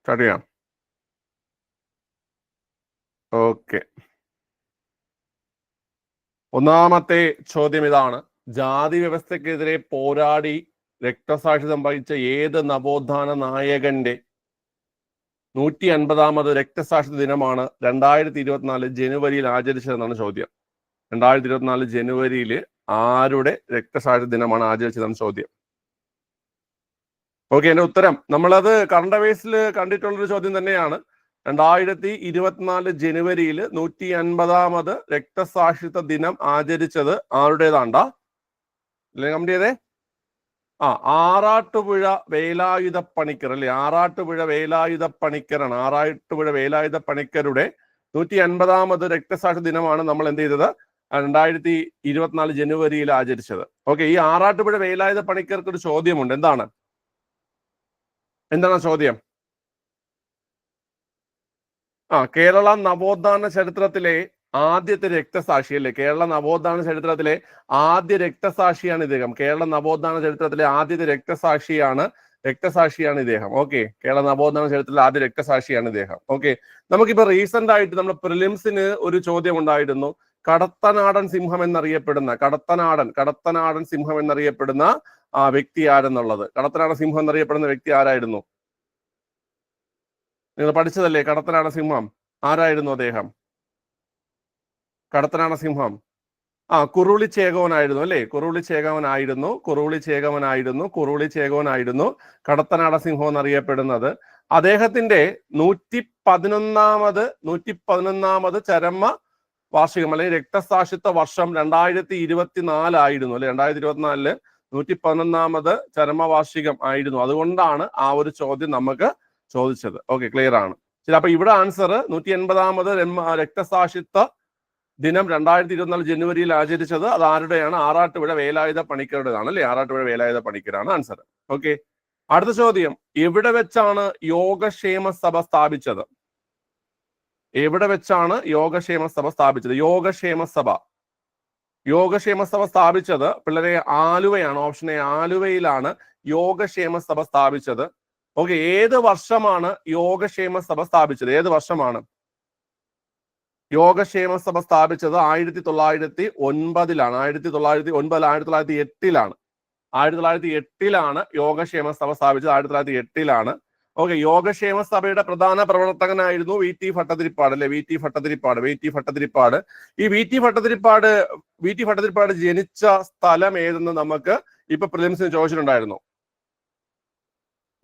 Start ചെയ്യാം. Okay, ഒന്നാമത്തെ ചോദ്യം ഇതാണ്. ജാതി വ്യവസ്ഥക്കെതിരെ പോരാടി രക്തസാക്ഷി സംഭവിച്ച ഏത് നവോത്ഥാന നായകന്റെ 150ാമത് രക്തസാക്ഷി ദിനമാണ് 2024 ജനുവരിയിൽ ആചരിച്ചതെന്നാണ് ചോദ്യം. 2024 ജനുവരിയിൽ ആരുടെ രക്തസാക്ഷി ദിനമാണ് ആചരിച്ചതെന്നാണ് ചോദ്യം. ഓക്കെ, എന്റെ ഉത്തരം നമ്മളത് കറണ്ട് അഫയേഴ്സിൽ കണ്ടിട്ടുള്ളൊരു ചോദ്യം തന്നെയാണ്. 2024 ജനുവരിയിൽ 150ാമത് രക്തസാക്ഷിത്വ ദിനം ആചരിച്ചത് ആരുടേതാണ്ടാ? അല്ലെങ്കിൽ കമന്റ് ചെയ്തേ. ആറാട്ടുപുഴ വേലായുധ പണിക്കർ അല്ലെ, ആറാട്ടുപുഴ വേലായുധ പണിക്കരാണ്. ആറാട്ടുപുഴ വേലായുധ പണിക്കരുടെ 150ാമത് രക്തസാക്ഷി ദിനമാണ് നമ്മൾ എന്ത് ചെയ്തത് 2024 ജനുവരിയിൽ ആചരിച്ചത്. ഓക്കെ, ഈ ആറാട്ടുപുഴ വേലായുധ പണിക്കർക്ക് ഒരു ചോദ്യമുണ്ട്. എന്താണ് ചോദ്യം? കേരള നവോത്ഥാന ചരിത്രത്തിലെ ആദ്യത്തെ രക്തസാക്ഷി അല്ലേ? കേരള നവോത്ഥാന ചരിത്രത്തിലെ ആദ്യ രക്തസാക്ഷിയാണ് ഇദ്ദേഹം. കേരള നവോത്ഥാന ചരിത്രത്തിലെ ആദ്യത്തെ രക്തസാക്ഷിയാണ് ഇദ്ദേഹം. ഓക്കെ, കേരള നവോത്ഥാന ചരിത്രത്തിലെ ആദ്യ രക്തസാക്ഷിയാണ് ഇദ്ദേഹം. ഓക്കെ, നമുക്കിപ്പോ റീസെന്റ് ആയിട്ട് നമ്മുടെ പ്രിലിംസിന് ഒരു ചോദ്യം ഉണ്ടായിരുന്നു. കടത്തനാടൻ സിംഹം എന്നറിയപ്പെടുന്ന കടത്തനാടൻ സിംഹം എന്നറിയപ്പെടുന്ന വ്യക്തി ആരെന്നുള്ളത്. കടത്തനാടൻ സിംഹം എന്നറിയപ്പെടുന്ന വ്യക്തി ആരായിരുന്നു? നിങ്ങൾ പഠിച്ചതല്ലേ കടത്തനാടൻ സിംഹം? ആരായിരുന്നു അദ്ദേഹം? കടത്തനാടൻ സിംഹം കുറുളി ചേകവനായിരുന്നു അല്ലേ? കുറുളി ചേകവനായിരുന്നു കടത്തനാട സിംഹം എന്നറിയപ്പെടുന്നത്. അദ്ദേഹത്തിന്റെ 111ാമത് ചരമ വാർഷികം അല്ലെങ്കിൽ രക്തസാക്ഷിത്വ വർഷം 2024 ആയിരുന്നു അല്ലെ? 2024 111ാമത് ചരമവാർഷികം ആയിരുന്നു. അതുകൊണ്ടാണ് ആ ഒരു ചോദ്യം നമുക്ക് ചോദിച്ചത്. ഓക്കെ, ക്ലിയർ ആണ്. ശരി, അപ്പൊ ഇവിടെ ആൻസർ 180ാമത് രക്തസാക്ഷിത്വ ദിനം 2024 ജനുവരിയിൽ ആചരിച്ചത് അത് ആരുടെയാണ്? ആറാട്ടുപുഴ വേലായുധ പണിക്കരുടേതാണ് അല്ലെ? ആറാട്ടുപുഴ വേലായുധ പണിക്കരാണ് ആൻസർ. ഓക്കെ, അടുത്ത ചോദ്യം. എവിടെ വെച്ചാണ് യോഗക്ഷേമ സഭ സ്ഥാപിച്ചത്? യോഗക്ഷേമ സഭ സ്ഥാപിച്ചത് പിള്ളേരെ ആലുവയാണ്. ഓപ്ഷൻ എ, ആലുവയിലാണ് യോഗക്ഷേമ സഭ സ്ഥാപിച്ചത്. ഓക്കെ, ഏത് വർഷമാണ് യോഗക്ഷേമ സഭ സ്ഥാപിച്ചത്? യോഗക്ഷേമ സഭ സ്ഥാപിച്ചത് 1909ലാണ്. 1908ലാണ് യോഗക്ഷേമ സഭ സ്ഥാപിച്ചത്. 1908ലാണ്. ഓക്കെ, യോഗക്ഷേമ സഭയുടെ പ്രധാന പ്രവർത്തകനായിരുന്നു വി ടി ഭട്ടതിരിപ്പാട് അല്ലെ? V T Bhattathiripad. ഈ വി ടി ഭട്ടതിരിപ്പാട് ജനിച്ച സ്ഥലം ഏതെന്ന് നമുക്ക് ഇപ്പൊ പ്രിലിംസിന് ചോദിച്ചിട്ടുണ്ടായിരുന്നു.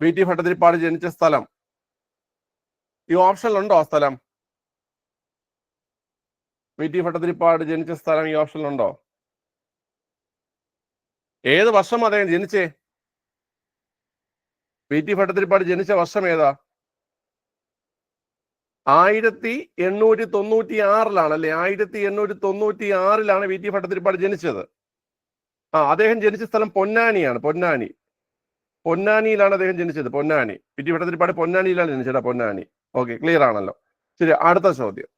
വി ടി ഭട്ടതിരിപ്പാട് ജനിച്ച സ്ഥലം ഈ ഓപ്ഷനിലുണ്ടോ? സ്ഥലം വി ടി ഭട്ടതിരിപ്പാട് ജനിച്ച സ്ഥലം ഈ ഓപ്ഷനിലുണ്ടോ? ഏത് വർഷം അദ്ദേഹം ജനിച്ചേ? വി ടി ഭട്ടതിരിപ്പാട് ജനിച്ച വർഷം ഏതാ? 1896ലാണ് അല്ലെ? 1896ലാണ് വി ടി ഭട്ടതിരിപ്പാട് ജനിച്ചത്. അദ്ദേഹം ജനിച്ച സ്ഥലം പൊന്നാനിയാണ്. പൊന്നാനിയിലാണ് അദ്ദേഹം ജനിച്ചത്. പൊന്നാനി. വി ടി ഭട്ടതിരിപ്പാട് പൊന്നാനിയിലാണ് ജനിച്ചത്. പൊന്നാനി. ഓക്കെ, ക്ലിയർ ആണല്ലോ. ശരി, അടുത്ത ചോദ്യം.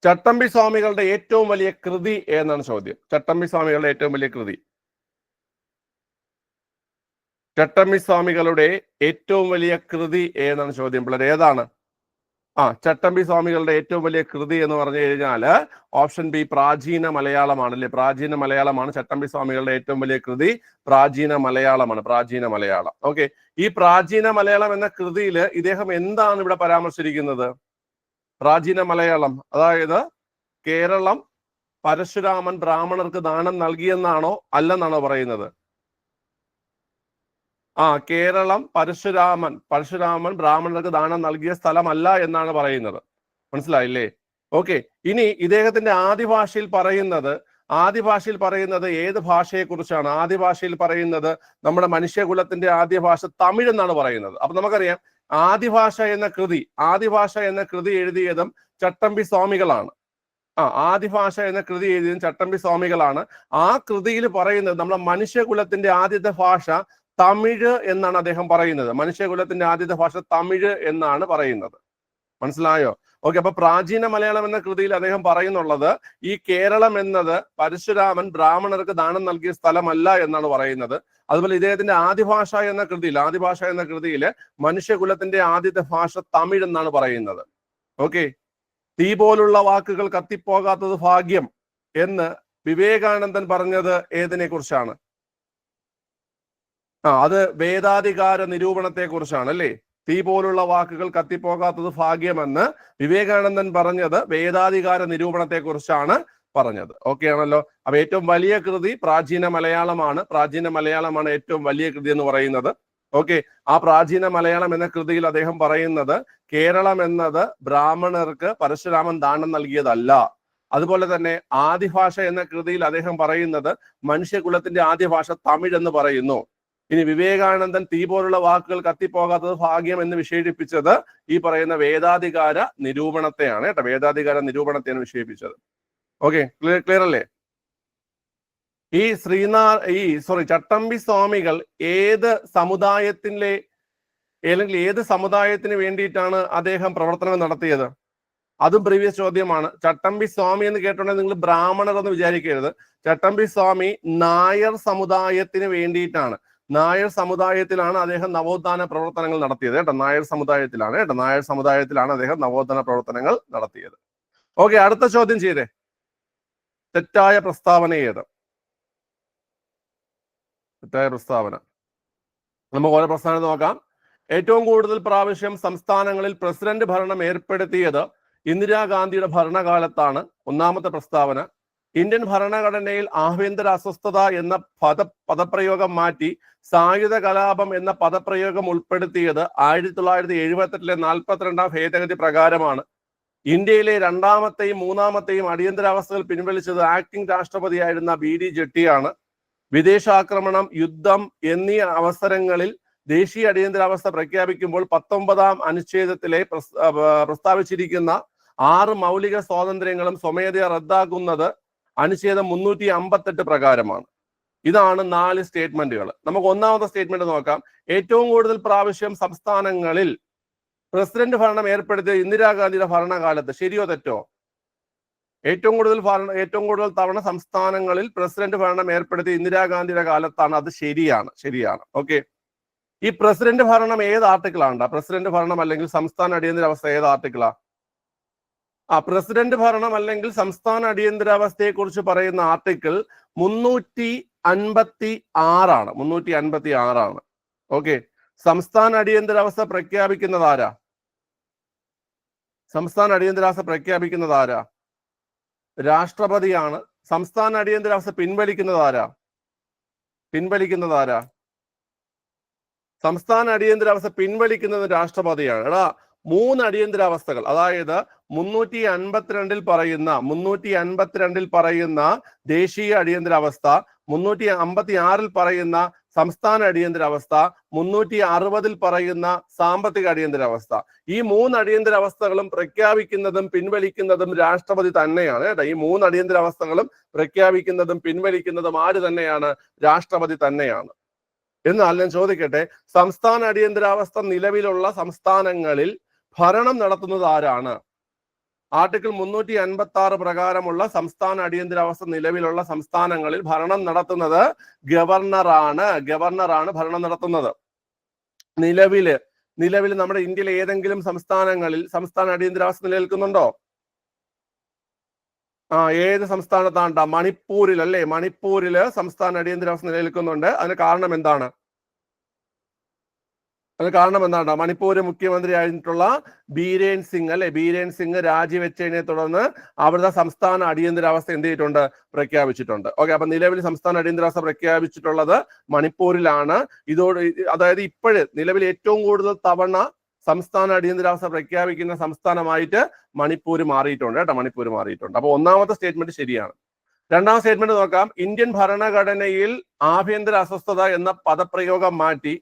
ചട്ടമ്പി സ്വാമികളുടെ ഏറ്റവും വലിയ കൃതി ഏതാണ് ചോദ്യം? ചട്ടമ്പി സ്വാമികളുടെ ഏറ്റവും വലിയ കൃതി ഏതാണ് ചോദ്യം പിള്ളേർ? ഏതാണ്? ചട്ടമ്പി സ്വാമികളുടെ ഏറ്റവും വലിയ കൃതി എന്ന് പറഞ്ഞു കഴിഞ്ഞാൽ ഓപ്ഷൻ ബി പ്രാചീന മലയാളമാണ് അല്ലെ? പ്രാചീന മലയാളമാണ് ചട്ടമ്പി സ്വാമികളുടെ ഏറ്റവും വലിയ കൃതി. പ്രാചീന മലയാളം. ഓക്കെ, ഈ പ്രാചീന മലയാളം എന്ന കൃതിയിൽ ഇദ്ദേഹം എന്താണ് ഇവിടെ പരാമർശിച്ചിരിക്കുന്നത്? പ്രാചീന മലയാളം അതായത് കേരളം പരശുരാമൻ ബ്രാഹ്മണർക്ക് ദാനം നൽകിയെന്നാണോ അല്ലെന്നാണോ പറയുന്നത്? കേരളം പരശുരാമൻ ബ്രാഹ്മണർക്ക് ദാനം നൽകിയ സ്ഥലമല്ല എന്നാണ് പറയുന്നത്. മനസ്സിലായില്ലേ? ഓക്കെ, ഇനി ഇദ്ദേഹത്തിന്റെ ആദ്യ ഭാഷയിൽ പറയുന്നത് ഏത് ഭാഷയെ കുറിച്ചാണ്? ആദ്യ ഭാഷയിൽ പറയുന്നത് നമ്മുടെ മനുഷ്യകുലത്തിന്റെ ആദ്യ ഭാഷ തമിഴ് എന്നാണ് പറയുന്നത്. അപ്പൊ നമുക്കറിയാം ആദിഭാഷ എന്ന കൃതി എഴുതിയതും ചട്ടമ്പി സ്വാമികളാണ്. ആദിഭാഷ എന്ന കൃതി എഴുതിയതും ചട്ടമ്പി സ്വാമികളാണ്. ആ കൃതിയിൽ പറയുന്നത് നമ്മുടെ മനുഷ്യകുലത്തിന്റെ ആദ്യത്തെ ഭാഷ തമിഴ് എന്നാണ് അദ്ദേഹം പറയുന്നത്. മനുഷ്യകുലത്തിന്റെ ആദ്യത്തെ ഭാഷ തമിഴ് എന്നാണ് പറയുന്നത്. മനസ്സിലായോ? ഓക്കെ, അപ്പൊ പ്രാചീന മലയാളം എന്ന കൃതിയിൽ അദ്ദേഹം പറയുന്നുള്ളത് ഈ കേരളം എന്നത് പരശുരാമൻ ബ്രാഹ്മണർക്ക് ദാനം നൽകിയ സ്ഥലമല്ല എന്നാണ് പറയുന്നത്. അതുപോലെ ഇദ്ദേഹത്തിന്റെ ആദിഭാഷ എന്ന കൃതിയിൽ മനുഷ്യകുലത്തിന്റെ ആദ്യത്തെ ഭാഷ തമിഴ് എന്നാണ് പറയുന്നത്. ഓക്കെ, തീ പോലുള്ള വാക്കുകൾ കത്തിപ്പോകാത്തത് ഭാഗ്യം എന്ന് വിവേകാനന്ദൻ പറഞ്ഞത് ഏതിനെ കുറിച്ചാണ്? അത് വേദാധികാര നിരൂപണത്തെ കുറിച്ചാണ് അല്ലേ. തീ പോലുള്ള വാക്കുകൾ കത്തിപ്പോകാത്തത് ഭാഗ്യമെന്ന് വിവേകാനന്ദൻ പറഞ്ഞത് വേദാധികാര നിരൂപണത്തെ കുറിച്ചാണ് പറഞ്ഞത്. ഓക്കെ ആണല്ലോ. അപ്പൊ ഏറ്റവും വലിയ കൃതി പ്രാചീന മലയാളമാണ് ഏറ്റവും വലിയ കൃതി എന്ന് പറയുന്നത്. ഓക്കെ, ആ പ്രാചീന മലയാളം എന്ന കൃതിയിൽ അദ്ദേഹം പറയുന്നത് കേരളം എന്നത് ബ്രാഹ്മണർക്ക് പരശുരാമൻ ദാനം നൽകിയതല്ല. അതുപോലെ തന്നെ ആദിഭാഷ എന്ന കൃതിയിൽ അദ്ദേഹം പറയുന്നത് മനുഷ്യകുലത്തിന്റെ ആദ്യഭാഷ തമിഴ് എന്ന് പറയുന്നു. ഇനി വിവേകാനന്ദൻ തീ പോലുള്ള വാക്കുകൾ കത്തിപ്പോകാത്തത് ഭാഗ്യം എന്ന് വിശേഷിപ്പിച്ചത് ഈ പറയുന്ന വേദാധികാര നിരൂപണത്തെയാണ് കേട്ടോ. വേദാധികാര നിരൂപണത്തെയാണ് വിശേഷിപ്പിച്ചത്. ഓക്കെ, ക്ലിയർ അല്ലേ? ഈ ചട്ടമ്പി സ്വാമികൾ ഏത് സമുദായത്തിന് വേണ്ടിയിട്ടാണ് അദ്ദേഹം പ്രവർത്തനം നടത്തിയത്? അതും പ്രീവിയസ് ചോദ്യമാണ്. ചട്ടമ്പി സ്വാമി എന്ന് കേട്ടിട്ടുണ്ടെങ്കിൽ നിങ്ങൾ ബ്രാഹ്മണർ എന്ന് വിചാരിക്കരുത്. ചട്ടമ്പി സ്വാമി നായർ സമുദായത്തിന് വേണ്ടിയിട്ടാണ്. നായർ സമുദായത്തിലാണ് അദ്ദേഹം നവോത്ഥാന പ്രവർത്തനങ്ങൾ നടത്തിയത് കേട്ടോ. നായർ സമുദായത്തിലാണ് അദ്ദേഹം നവോത്ഥാന പ്രവർത്തനങ്ങൾ നടത്തിയത്. ഓക്കെ, അടുത്ത ചോദ്യം ചെയ്തേ. തെറ്റായ പ്രസ്താവന ഏത്? തെറ്റായ പ്രസ്താവന നമുക്ക് ഓരോ പ്രസ്താവന നോക്കാം. ഏറ്റവും കൂടുതൽ പ്രാവശ്യം സംസ്ഥാനങ്ങളിൽ പ്രസിഡന്റ് ഭരണം ഏർപ്പെടുത്തിയത് ഇന്ദിരാഗാന്ധിയുടെ ഭരണകാലത്താണ്. ഒന്നാമത്തെ പ്രസ്താവന. ഇന്ത്യൻ ഭരണഘടനയിൽ ആഭ്യന്തര അസ്വസ്ഥത എന്ന പദപ്രയോഗം മാറ്റി സായുധ കലാപം എന്ന പദപ്രയോഗം ഉൾപ്പെടുത്തിയത് 1978 42 ഭേദഗതി പ്രകാരമാണ്. ഇന്ത്യയിലെ രണ്ടാമത്തെയും മൂന്നാമത്തെയും അടിയന്തരാവസ്ഥകൾ പിൻവലിച്ചത് ആക്ടിംഗ് രാഷ്ട്രപതിയായിരുന്ന BD ജെട്ടിയാണ്. വിദേശാക്രമണം, യുദ്ധം എന്നീ അവസരങ്ങളിൽ ദേശീയ അടിയന്തരാവസ്ഥ പ്രഖ്യാപിക്കുമ്പോൾ 19ാം അനുച്ഛേദത്തിലെ പ്രസ്താവിച്ചിരിക്കുന്ന 6 മൗലിക സ്വാതന്ത്ര്യങ്ങളും സ്വമേധയാ റദ്ദാക്കുന്നത് അനുച്ഛേദം 358 പ്രകാരമാണ്. ഇതാണ് 4 സ്റ്റേറ്റ്മെന്റുകൾ. നമുക്ക് ഒന്നാമത്തെ സ്റ്റേറ്റ്മെന്റ് നോക്കാം. ഏറ്റവും കൂടുതൽ പ്രാവശ്യം സംസ്ഥാനങ്ങളിൽ പ്രസിഡന്റ് ഭരണം ഏർപ്പെടുത്തിയ ഇന്ദിരാഗാന്ധിയുടെ ഭരണകാലത്ത്. ശരിയോ തെറ്റോ? ഏറ്റവും കൂടുതൽ തവണ സംസ്ഥാനങ്ങളിൽ പ്രസിഡന്റ് ഭരണം ഏർപ്പെടുത്തിയ ഇന്ദിരാഗാന്ധിയുടെ കാലത്താണ്. അത് ശരിയാണ്. ഓക്കെ, ഈ പ്രസിഡന്റ് ഭരണം ഏത് ആർട്ടിക്കിളാണ്? പ്രസിഡന്റ് ഭരണം അല്ലെങ്കിൽ സംസ്ഥാന അടിയന്തരാവസ്ഥ ഏത് ആർട്ടിക്കിളാ? പ്രസിഡന്റ് ഭരണം അല്ലെങ്കിൽ സംസ്ഥാന അടിയന്തരാവസ്ഥയെ കുറിച്ച് പറയുന്ന ആർട്ടിക്കിൾ 356 ആണ്. ഓക്കെ, സംസ്ഥാന അടിയന്തരാവസ്ഥ പ്രഖ്യാപിക്കുന്നത് ആരാ? രാഷ്ട്രപതിയാണ്. സംസ്ഥാന അടിയന്തരാവസ്ഥ പിൻവലിക്കുന്നത് ആരാ? സംസ്ഥാന അടിയന്തരാവസ്ഥ പിൻവലിക്കുന്നത് രാഷ്ട്രപതിയാണ്. 3 അടിയന്തരാവസ്ഥകൾ, അതായത് 352 പറയുന്ന ദേശീയ അടിയന്തരാവസ്ഥ, 356 പറയുന്ന സംസ്ഥാന അടിയന്തരാവസ്ഥ, 360 പറയുന്ന സാമ്പത്തിക അടിയന്തരാവസ്ഥ. ഈ 3 അടിയന്തരാവസ്ഥകളും പ്രഖ്യാപിക്കുന്നതും പിൻവലിക്കുന്നതും രാഷ്ട്രപതി തന്നെയാണ് കേട്ടോ. ഈ 3 അടിയന്തരാവസ്ഥകളും പ്രഖ്യാപിക്കുന്നതും പിൻവലിക്കുന്നതും ആര് തന്നെയാണ്? രാഷ്ട്രപതി തന്നെയാണ്. എന്നാൽ ഞാൻ ചോദിക്കട്ടെ, സംസ്ഥാന അടിയന്തരാവസ്ഥ നിലവിലുള്ള സംസ്ഥാനങ്ങളിൽ ഭരണം നടത്തുന്നത് ആരാണ്? ആർട്ടിക്കിൾ 356 പ്രകാരമുള്ള സംസ്ഥാന അടിയന്തരാവസ്ഥ നിലവിലുള്ള സംസ്ഥാനങ്ങളിൽ ഭരണം നടത്തുന്നത് ഗവർണറാണ് ഭരണം നടത്തുന്നത്. നിലവില് നമ്മുടെ ഇന്ത്യയിലെ ഏതെങ്കിലും സംസ്ഥാനങ്ങളിൽ സംസ്ഥാന അടിയന്തരാവസ്ഥ നിലനിൽക്കുന്നുണ്ടോ? ഏത് സംസ്ഥാനത്താണ്ടാ? മണിപ്പൂരിൽ അല്ലേ? മണിപ്പൂരില് സംസ്ഥാന അടിയന്തരാവസ്ഥ നിലനിൽക്കുന്നുണ്ട്. അതിന് കാരണം എന്താണ്? മണിപ്പൂർ മുഖ്യമന്ത്രി ആയിട്ടുള്ള ബീരേൻ സിംഗ് രാജിവെച്ചതിനെ തുടർന്ന് അവിടുത്തെ സംസ്ഥാന അടിയന്തരാവസ്ഥ എന്ത് ചെയ്തിട്ടുണ്ട്? പ്രഖ്യാപിച്ചിട്ടുണ്ട്. ഓക്കെ, അപ്പൊ നിലവിൽ സംസ്ഥാന അടിയന്തരാവസ്ഥ പ്രഖ്യാപിച്ചിട്ടുള്ളത് മണിപ്പൂരിലാണ്. അതായത് നിലവിൽ ഏറ്റവും കൂടുതൽ തവണ സംസ്ഥാന അടിയന്തരാവസ്ഥ പ്രഖ്യാപിക്കുന്ന സംസ്ഥാനമായിട്ട് മണിപ്പൂർ മാറിയിട്ടുണ്ട് കേട്ടോ. അപ്പൊ ഒന്നാമത്തെ സ്റ്റേറ്റ്മെന്റ് ശരിയാണ്. രണ്ടാം സ്റ്റേറ്റ്മെന്റ് നോക്കാം. ഇന്ത്യൻ ഭരണഘടനയിൽ ആഭ്യന്തര അസ്വസ്ഥത എന്ന പദപ്രയോഗം മാറ്റി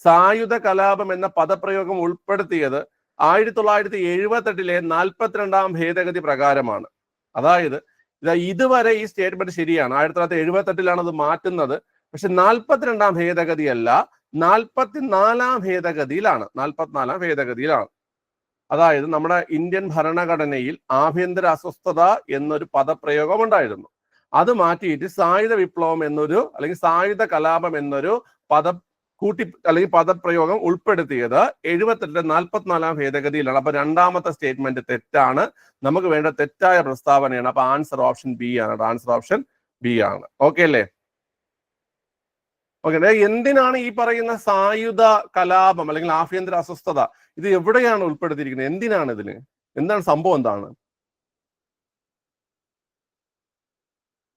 സായുധ കലാപം എന്ന പദപ്രയോഗം ഉൾപ്പെടുത്തിയത് 1978 42ാം ഭേദഗതി പ്രകാരമാണ്. അതായത് ഇതുവരെ ഈ സ്റ്റേറ്റ്മെന്റ് ശരിയാണ്. 1978 അത് മാറ്റുന്നത്. പക്ഷെ 42ാം ഭേദഗതിയല്ല, 44ാം ഭേദഗതിയിലാണ്. അതായത് നമ്മുടെ ഇന്ത്യൻ ഭരണഘടനയിൽ ആഭ്യന്തര അസ്വസ്ഥത എന്നൊരു പദപ്രയോഗം ഉണ്ടായിരുന്നു. അത് മാറ്റിയിട്ട് സായുധ വിപ്ലവം എന്നൊരു അല്ലെങ്കിൽ സായുധ കലാപം എന്നൊരു അല്ലെങ്കിൽ പദപ്രയോഗം ഉൾപ്പെടുത്തിയത് 78 44 ഭേദഗതിയിലാണ്. അപ്പൊ രണ്ടാമത്തെ സ്റ്റേറ്റ്മെന്റ് തെറ്റാണ്. നമുക്ക് വേണ്ട തെറ്റായ പ്രസ്താവനയാണ്. അപ്പൊ ആൻസർ ഓപ്ഷൻ ബി ആണ്. ആൻസർ ഓപ്ഷൻ ബി ആണ്. ഓക്കെ അല്ലേ? ഓക്കെ. എന്തിനാണ് ഈ പറയുന്ന സായുധ കലാപം അല്ലെങ്കിൽ ആഭ്യന്തര അസ്വസ്ഥത ഇത് എവിടെയാണ് ഉൾപ്പെടുത്തിയിരിക്കുന്നത്? എന്തിനാണ് ഇതിന്? എന്താണ് സംഭവം? എന്താണ്?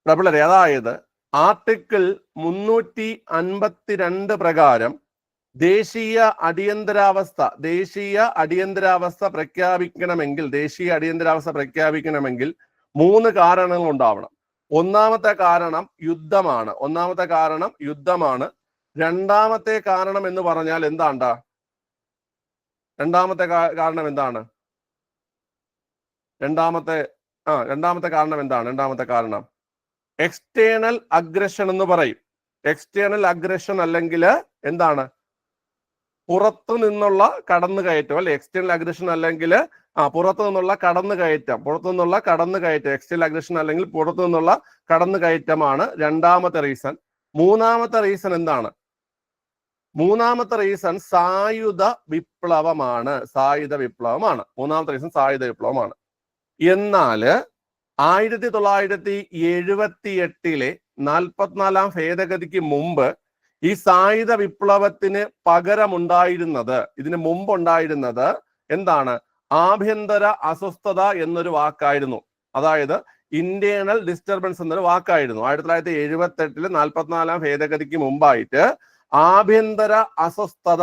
പിള്ളേരെ, അതായത് ആർട്ടിക്കിൾ 352 പ്രകാരം ദേശീയ അടിയന്തരാവസ്ഥ പ്രഖ്യാപിക്കണമെങ്കിൽ 3 കാരണങ്ങൾ ഉണ്ടാവണം. ഒന്നാമത്തെ കാരണം യുദ്ധമാണ്. രണ്ടാമത്തെ കാരണം എന്ന് പറഞ്ഞാൽ എന്താണ്ടാ? രണ്ടാമത്തെ കാരണം എന്താണ്? രണ്ടാമത്തെ കാരണം എന്താണ്? രണ്ടാമത്തെ കാരണം എക്സ്റ്റേണൽ അഗ്രഷൻ എന്ന് പറയും. എക്സ്റ്റേണൽ അഗ്രഷൻ അല്ലെങ്കിൽ എന്താണ്? പുറത്തു നിന്നുള്ള കടന്നുകയറ്റം അല്ലെ? എക്സ്റ്റേണൽ അഗ്രഷൻ അല്ലെങ്കിൽ പുറത്തു നിന്നുള്ള കടന്നുകയറ്റം. എക്സ്റ്റേണൽ അഗ്രഷൻ അല്ലെങ്കിൽ പുറത്തു നിന്നുള്ള കടന്നുകയറ്റമാണ് രണ്ടാമത്തെ റീസൺ. മൂന്നാമത്തെ റീസൺ എന്താണ്? മൂന്നാമത്തെ റീസൺ സായുധ വിപ്ലവമാണ്. മൂന്നാമത്തെ റീസൺ സായുധ വിപ്ലവമാണ്. എന്നാല് 1978 44 ഭേദഗതിക്ക് മുമ്പ് ഈ സായുധ വിപ്ലവത്തിന് ഇതിന് മുമ്പ് ഉണ്ടായിരുന്നത് എന്താണ്? ആഭ്യന്തര അസ്വസ്ഥത എന്നൊരു വാക്കായിരുന്നു. അതായത് ഇന്റേണൽ ഡിസ്റ്റർബൻസ് എന്നൊരു വാക്കായിരുന്നു. 1978 44 ഭേദഗതിക്ക് മുമ്പായിട്ട് ആഭ്യന്തര അസ്വസ്ഥത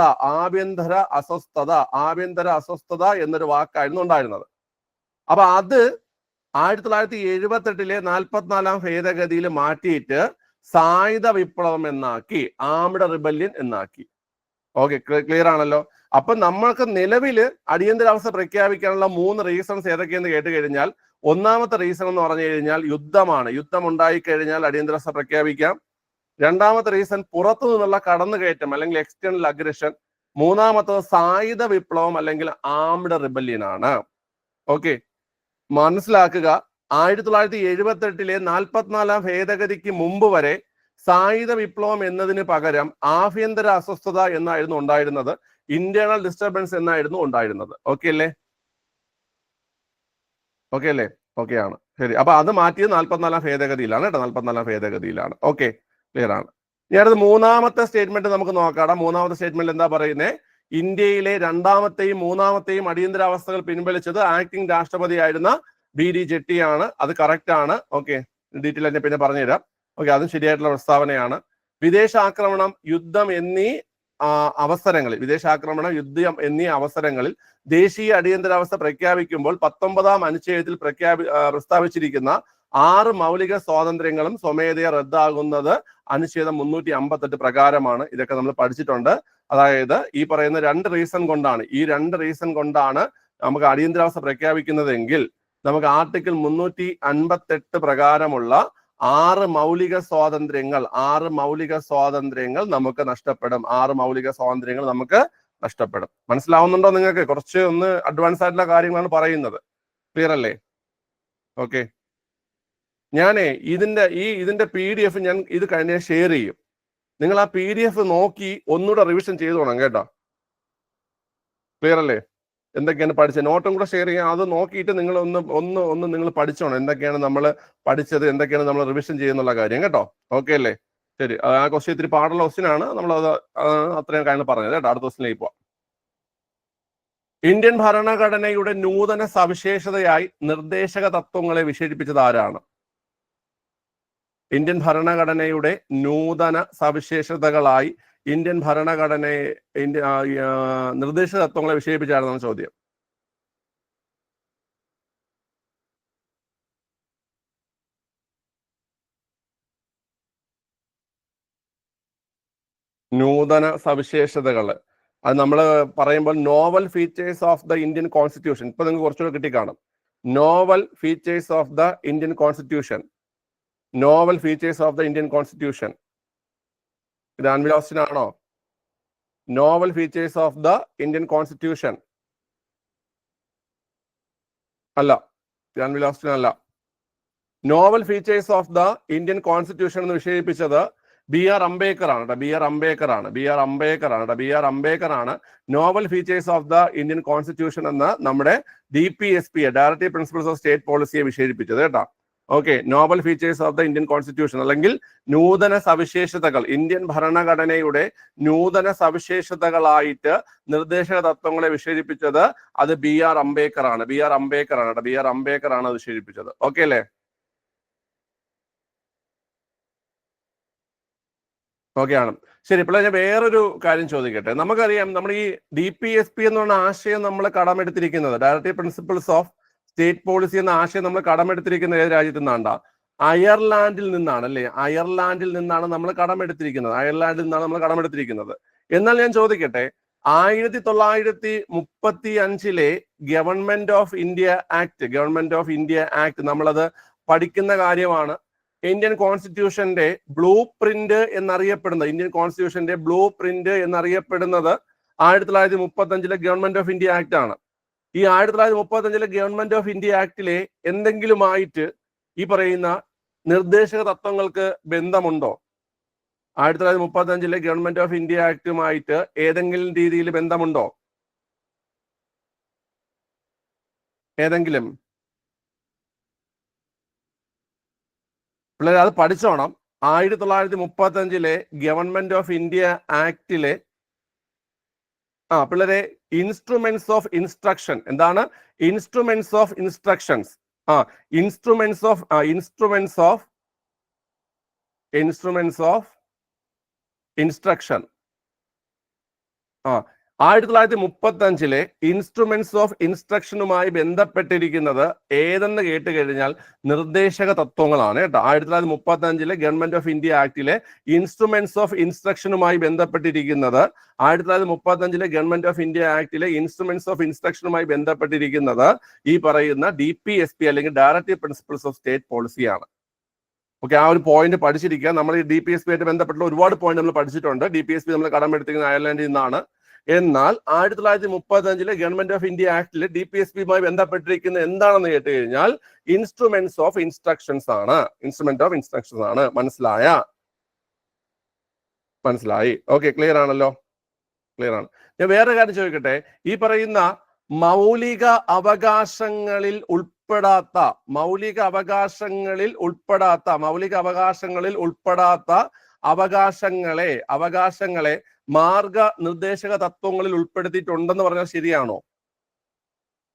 എന്നൊരു വാക്കായിരുന്നു ഉണ്ടായിരുന്നത്. അപ്പൊ അത് 1978 44 ഭേദഗതിയിൽ മാറ്റിയിട്ട് സായുധ വിപ്ലവം എന്നാക്കി, ആംഡ് റിബല്യൻ എന്നാക്കി. ഓക്കെ, ക്ലിയർ ആണല്ലോ? അപ്പൊ നമ്മൾക്ക് നിലവില് അടിയന്തരാവസ്ഥ പ്രഖ്യാപിക്കാനുള്ള 3 റീസൺസ് ഏതൊക്കെയെന്ന് കേട്ട് കഴിഞ്ഞാൽ, ഒന്നാമത്തെ റീസൺ എന്ന് പറഞ്ഞു കഴിഞ്ഞാൽ യുദ്ധമാണ്. യുദ്ധം ഉണ്ടായി കഴിഞ്ഞാൽ അടിയന്തരാവസ്ഥ പ്രഖ്യാപിക്കാം. രണ്ടാമത്തെ റീസൺ പുറത്തു നിന്നുള്ള കടന്നുകയറ്റം അല്ലെങ്കിൽ എക്സ്റ്റേണൽ അഗ്രഷൻ. മൂന്നാമത്തത് സായുധ വിപ്ലവം അല്ലെങ്കിൽ ആംഡ് റിബല്യൻ ആണ്. ഓക്കെ, മനസ്സിലാക്കുക. 1978 44 ഭേദഗതിക്ക് മുമ്പ് വരെ സായുധ വിപ്ലവം എന്നതിന് പകരം ആഭ്യന്തര അസ്വസ്ഥത എന്നായിരുന്നു ഉണ്ടായിരുന്നത്. ഇന്റേണൽ ഡിസ്റ്റർബൻസ് എന്നായിരുന്നു ഉണ്ടായിരുന്നത്. ഓക്കെ അല്ലേ? ഓക്കെ ആണ്. ശരി. അപ്പൊ അത് മാറ്റിയത് 44 ഭേദഗതിയിലാണ് കേട്ടോ. 44 ഭേദഗതിയിലാണ്. ഓക്കെ, ക്ലിയർ ആണ്. ഇനി അടുത്ത മൂന്നാമത്തെ സ്റ്റേറ്റ്മെന്റ് നമുക്ക് നോക്കാം. മൂന്നാമത്തെ സ്റ്റേറ്റ്മെന്റ് എന്താ പറയുന്നത്? ഇന്ത്യയിലെ രണ്ടാമത്തെയും മൂന്നാമത്തെയും അടിയന്തരാവസ്ഥകൾ പിൻവലിച്ചത് ആക്ടിംഗ് രാഷ്ട്രപതിയായിരുന്ന BD ജെട്ടിയാണ്. അത് കറക്റ്റ് ആണ്. ഓക്കെ, ഡീറ്റെയിൽ തന്നെ പിന്നെ പറഞ്ഞുതരാം. ഓക്കെ, അതും ശരിയായിട്ടുള്ള പ്രസ്താവനയാണ്. വിദേശാക്രമണം, യുദ്ധം എന്നീ അവസരങ്ങളിൽ ദേശീയ അടിയന്തരാവസ്ഥ പ്രഖ്യാപിക്കുമ്പോൾ 19ാം അനുച്ഛേദത്തിൽ പ്രസ്താവിച്ചിരിക്കുന്ന 6 മൗലിക സ്വാതന്ത്ര്യങ്ങളും സ്വമേധയാ റദ്ദാകുന്നത് അനുച്ഛേദം 358 പ്രകാരമാണ്. ഇതൊക്കെ നമ്മൾ പഠിച്ചിട്ടുണ്ട്. അതായത് ഈ പറയുന്ന 2 റീസൺ കൊണ്ടാണ് നമുക്ക് അടിയന്തരാവസ്ഥ പ്രഖ്യാപിക്കുന്നതെങ്കിൽ നമുക്ക് ആർട്ടിക്കിൾ 358 പ്രകാരമുള്ള 6 മൗലിക സ്വാതന്ത്ര്യങ്ങൾ നമുക്ക് നഷ്ടപ്പെടും. 6 മൗലിക സ്വാതന്ത്ര്യങ്ങൾ നമുക്ക് നഷ്ടപ്പെടും. മനസ്സിലാവുന്നുണ്ടോ നിങ്ങൾക്ക്? കുറച്ച് ഒന്ന് അഡ്വാൻസ് ആയിട്ടുള്ള കാര്യങ്ങളാണ് പറയുന്നത്. ക്ലിയർ അല്ലേ? ഓക്കെ, ഞാനേ ഇതിന്റെ PDF ഞാൻ ഇത് കഴിഞ്ഞ ഷെയർ ചെയ്യും. നിങ്ങൾ ആ PDF നോക്കി ഒന്നുകൂടെ റിവിഷൻ ചെയ്തോണം കേട്ടോ. ക്ലിയർ അല്ലേ? എന്തൊക്കെയാണ് പഠിച്ചത് നോട്ടും കൂടെ ഷെയർ ചെയ്യാം. അത് നോക്കിയിട്ട് നിങ്ങൾ ഒന്ന് നിങ്ങൾ പഠിച്ചോണം. എന്തൊക്കെയാണ് നമ്മൾ പഠിച്ചത്, എന്തൊക്കെയാണ് നമ്മൾ റിവിഷൻ ചെയ്യുന്നുള്ള കാര്യം കേട്ടോ. ഓക്കെ അല്ലേ? ശരി. ആ ക്വസ്റ്റ്യൻ ഇത്തിരി പാടുള്ള ക്വസ്റ്റ്യൻ ആണ്. നമ്മളത് അത്രയും കാര്യങ്ങൾ പറഞ്ഞത് കേട്ടോ. അടുത്ത ക്വസ്റ്റ്യനിലേക്ക് പോവാം. ഇന്ത്യൻ ഭരണഘടനയുടെ നൂതന സവിശേഷതയായി നിർദ്ദേശക തത്വങ്ങളെ വിശേഷിപ്പിച്ചത് ആരാണ്? ഇന്ത്യൻ ഭരണഘടനയുടെ നൂതന സവിശേഷതകളായി ഇന്ത്യൻ നിർദ്ദേശക തത്വങ്ങളെ വിശേഷിപ്പിച്ചാണെന്നാണ് ചോദ്യം. നൂതന സവിശേഷതകൾ അത് നമ്മൾ പറയുമ്പോൾ novel features of the Indian constitution. ഇപ്പൊ നിങ്ങൾക്ക് കുറച്ചുകൂടെ കിട്ടിക്കാണും. Novel features of the Indian constitution. ഇത് അൺവിൽ ആണോ? Novel features of the Indian constitution. അല്ല, ജാൻവിൽ ഓസ്റ്റിൻ അല്ല. Novel features of the Indian constitution എന്ന് വിശേഷിപ്പിച്ചത് BR അംബേദ്കർ ആണ്. BR അംബേദ്കർ ആണ് novel features of the Indian constitution എന്ന് നമ്മുടെ DPSP directive principles of state പോളിസിയെ വിശേഷിപ്പിച്ചത് കേട്ടോ. Okay, novel features of the Indian constitution അല്ലെങ്കിൽ നൂതന സവിശേഷതകൾ, ഇന്ത്യൻ ഭരണഘടനയുടെ നൂതന സവിശേഷതകളായിട്ട് നിർദ്ദേശക തത്വങ്ങളെ വിശേഷിപ്പിച്ചത് അത് BR അംബേദ്കർ ആണ്. BR അംബേദ്കർ ആണ് അത് വിശേഷിപ്പിച്ചത്. ഓക്കെ അല്ലേ? ഓക്കെ ആണ്. ശരി, ഇപ്പോൾ ഞാൻ വേറൊരു കാര്യം ചോദിക്കട്ടെ. നമുക്കറിയാം നമ്മൾ ഈ DPSP എന്ന് പറഞ്ഞ ആശയം നമ്മൾ കടമെടുത്തിരിക്കുന്നത്, directive principles of state policy എന്ന ആശയം നമ്മൾ കടമെടുത്തിരിക്കുന്നത് ഏത് രാജ്യത്തു നിന്നാണ്? അയർലാൻഡിൽ നിന്നാണ് അല്ലേ? അയർലാൻഡിൽ നിന്നാണ് നമ്മൾ കടമെടുത്തിരിക്കുന്നത്. എന്നാൽ ഞാൻ ചോദിക്കട്ടെ, 1935 ഗവൺമെന്റ് ഓഫ് ഇന്ത്യ ആക്ട് നമ്മളത് പഠിക്കുന്ന കാര്യമാണ്. ഇന്ത്യൻ കോൺസ്റ്റിറ്റ്യൂഷന്റെ ബ്ലൂ പ്രിന്റ് എന്നറിയപ്പെടുന്നത് 1935 ഗവൺമെന്റ് ഓഫ് ഇന്ത്യ ആക്ട് ആണ്. ഈ 1935 ഗവൺമെന്റ് ഓഫ് ഇന്ത്യ ആക്ടിലെ എന്തെങ്കിലുമായിട്ട് ഈ പറയുന്ന നിർദ്ദേശക തത്വങ്ങൾക്ക് ബന്ധമുണ്ടോ? 1935 ഗവൺമെന്റ് ഓഫ് ഇന്ത്യ ആക്ടുമായിട്ട് ഏതെങ്കിലും രീതിയിൽ ബന്ധമുണ്ടോ? ഏതെങ്കിലും? പിള്ളേർ അത് പഠിച്ചോണം. 1935 ഗവൺമെന്റ് ഓഫ് ഇന്ത്യ ആക്ടിലെ പിള്ളേരെ ഇൻസ്ട്രുമെന്റ്സ് ഓഫ് ഇൻസ്ട്രക്ഷൻ എന്താണ്? Instruments of instruction 1935 instruments of ഇൻസ്ട്രക്ഷനുമായി ബന്ധപ്പെട്ടിരിക്കുന്നത് ഏതെന്ന് കേട്ട് കഴിഞ്ഞാൽ നിർദ്ദേശക തത്വങ്ങളാണ് കേട്ടോ. 1935 ഗവൺമെന്റ് ഓഫ് ഇന്ത്യ ആക്ടിലെ ഇൻസ്ട്രുമെന്റ്സ് ഓഫ് ഇൻസ്ട്രക്ഷനുമായി ബന്ധപ്പെട്ടിരിക്കുന്നത് 1935 ഗവൺമെന്റ് ഓഫ് ഇന്ത്യ ആക്ടിലെ ഇൻസ്ട്രുമെന്റ്സ് ഓഫ് ഇൻസ്ട്രക്ഷനുമായി ബന്ധപ്പെട്ടിരിക്കുന്നത് ഈ പറയുന്ന DPSP അല്ലെങ്കിൽ ഡയറക്റ്റീവ് പ്രിൻസിപ്പിൾസ് ഓഫ് സ്റ്റേറ്റ് പോളിസിയാണ്. ഓക്കെ, ആ ഒരു പോയിന്റ് പഠിച്ചിരിക്കുക. നമ്മൾ ഈ DPSP ആയിട്ട് ബന്ധപ്പെട്ടുള്ള ഒരുപാട് പോയിന്റ് നമ്മൾ പഠിച്ചിട്ടുണ്ട്. DPSP നമ്മൾ കടമെടുത്തിരിക്കുന്നത് അയർലൻഡിൽ നിന്നാണ്. എന്നാൽ 1935 ഗവൺമെന്റ് ഓഫ് ഇന്ത്യ ആക്ടിൽ DPSPയുമായി ബന്ധപ്പെട്ടിരിക്കുന്നത് എന്താണെന്ന് കേട്ട് കഴിഞ്ഞാൽ ഇൻസ്ട്രുമെന്റ്സ് ഓഫ് ഇൻസ്ട്രക്ഷൻസ് ആണ്. മനസ്സിലായി? ഓക്കെ, ക്ലിയർ ആണല്ലോ? ക്ലിയർ ആണ്. ഞാൻ വേറെ കാര്യം ചോദിക്കട്ടെ. ഈ പറയുന്ന മൗലിക അവകാശങ്ങളിൽ ഉൾപ്പെടാത്ത അവകാശങ്ങളെ മാർഗ നിർദ്ദേശക തത്വങ്ങളിൽ ഉൾപ്പെടുത്തിയിട്ടുണ്ടെന്ന് പറഞ്ഞാൽ ശരിയാണോ?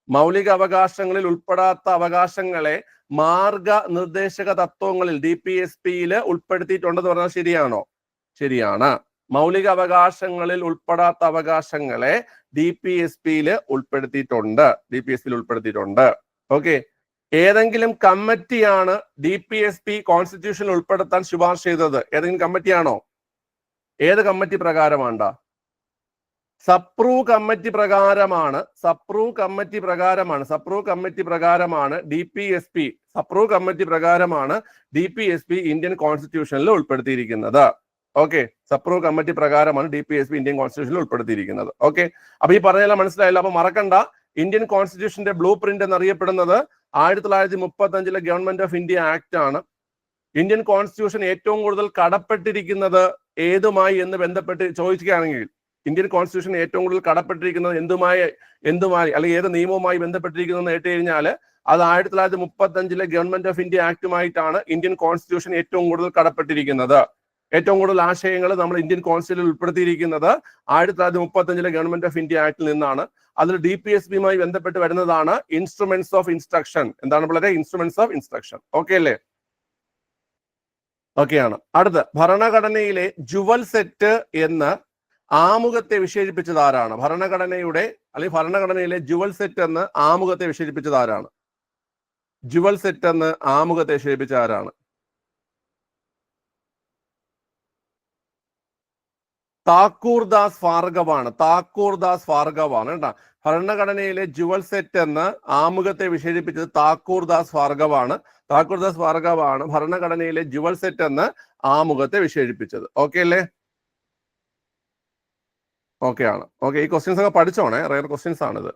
മൗലിക അവകാശങ്ങളിൽ ഉൾപ്പെടാത്ത അവകാശങ്ങളെ മാർഗ നിർദ്ദേശക തത്വങ്ങളിൽ DPSPയിൽ ഉൾപ്പെടുത്തിയിട്ടുണ്ടെന്ന് പറഞ്ഞാൽ ശരിയാണോ? ശരിയാണ്. മൗലിക അവകാശങ്ങളിൽ ഉൾപ്പെടാത്ത അവകാശങ്ങളെ DPSPയിൽ ഉൾപ്പെടുത്തിയിട്ടുണ്ട്. ഓക്കെ, ഏതെങ്കിലും കമ്മിറ്റിയാണ് DPSP കോൺസ്റ്റിറ്റ്യൂഷനിൽ ഉൾപ്പെടുത്താൻ ശുപാർശ ചെയ്തത്? ഏതെങ്കിലും കമ്മിറ്റിയാണോ? ഏത് കമ്മിറ്റി പ്രകാരമാണ്? സപ്രൂവ് കമ്മിറ്റി പ്രകാരമാണ് DPSP ഇന്ത്യൻ കോൺസ്റ്റിറ്റ്യൂഷനിൽ ഉൾപ്പെടുത്തിയിരിക്കുന്നത്. ഓക്കെ, സപ്രൂവ് കമ്മിറ്റി പ്രകാരമാണ് DPSP ഇന്ത്യൻ കോൺസ്റ്റിറ്റ്യൂഷനിൽ ഉൾപ്പെടുത്തിയിരിക്കുന്നത്. ഓക്കെ, അപ്പൊ ഈ പറഞ്ഞെല്ലാം മനസ്സിലായല്ലോ? അപ്പൊ മറക്കണ്ട, ഇന്ത്യൻ കോൺസ്റ്റിറ്റ്യൂഷന്റെ ബ്ലൂ പ്രിന്റ് എന്നറിയപ്പെടുന്നത് 1935 ഗവൺമെന്റ് ഓഫ് ഇന്ത്യ ആക്ട് ആണ്. ഇന്ത്യൻ കോൺസ്റ്റിറ്റ്യൂഷൻ ഏറ്റവും കൂടുതൽ കടപ്പെട്ടിരിക്കുന്നത് ഏതുമായി എന്ന് ബന്ധപ്പെട്ട് ചോദിക്കുകയാണെങ്കിൽ ഇന്ത്യൻ കോൺസ്റ്റിറ്റ്യൂഷൻ ഏറ്റവും കൂടുതൽ കടപ്പെട്ടിരിക്കുന്നത് എന്തുമായി അല്ലെങ്കിൽ ഏത് നിയമവുമായി ബന്ധപ്പെട്ടിരിക്കുന്നു എന്ന് കേട്ട് കഴിഞ്ഞാൽ അത് 1935 ഗവൺമെന്റ് ഓഫ് ഇന്ത്യ ആക്ടുമായിട്ടാണ് ഇന്ത്യൻ കോൺസ്റ്റിറ്റ്യൂഷൻ ഏറ്റവും കൂടുതൽ കടപ്പെട്ടിരിക്കുന്നത്. ഏറ്റവും കൂടുതൽ ആശയങ്ങൾ നമ്മൾ ഇന്ത്യൻ കോൺസ്റ്റിറ്റ്യൂഷനിൽ ഉൾപ്പെടുത്തിയിരിക്കുന്നത് 1935 ഗവൺമെന്റ് ഓഫ് ഇന്ത്യ ആക്ടിൽ നിന്നാണ്. അതിൽ DPSPയുമായി ബന്ധപ്പെട്ട് വരുന്നതാണ് ഇൻസ്ട്രുമെന്റ്സ് ഓഫ് ഇൻസ്ട്രക്ഷൻ. എന്താണ് വളരെ ഇൻസ്ട്രുമെന്റ്സ് ഓഫ് ഇൻസ്ട്രക്ഷൻ? ഓക്കെ അല്ലേ? ഓക്കെയാണ്. അടുത്ത്, ഭരണഘടനയിലെ ജുവൽ സെറ്റ് എന്ന് ആമുഖത്തെ വിശേഷിപ്പിച്ചത് ആരാണ്? ഭരണഘടനയിലെ ജുവൽ സെറ്റ് എന്ന് ആമുഖത്തെ വിശേഷിപ്പിച്ചത് ആരാണ്? താക്കൂർദാസ് ഭാർഗവാണ് കേട്ടോ. ഭരണഘടനയിലെ ജുവൽ സെറ്റ് എന്ന് ആമുഖത്തെ വിശേഷിപ്പിച്ചത് താക്കൂർദാസ് ഭാർഗവാണ് ഭരണഘടനയിലെ ജുവൽ സെറ്റ് എന്ന് ആമുഖത്തെ വിശേഷിപ്പിച്ചത്. ഓക്കെ അല്ലേ? ഓക്കെ ആണ്. ഓക്കെ, ഈ ക്വസ്റ്റ്യൻസ് ഒക്കെ പഠിച്ചോണേ, റയർ ക്വസ്റ്റ്യൻസ് ആണിത്.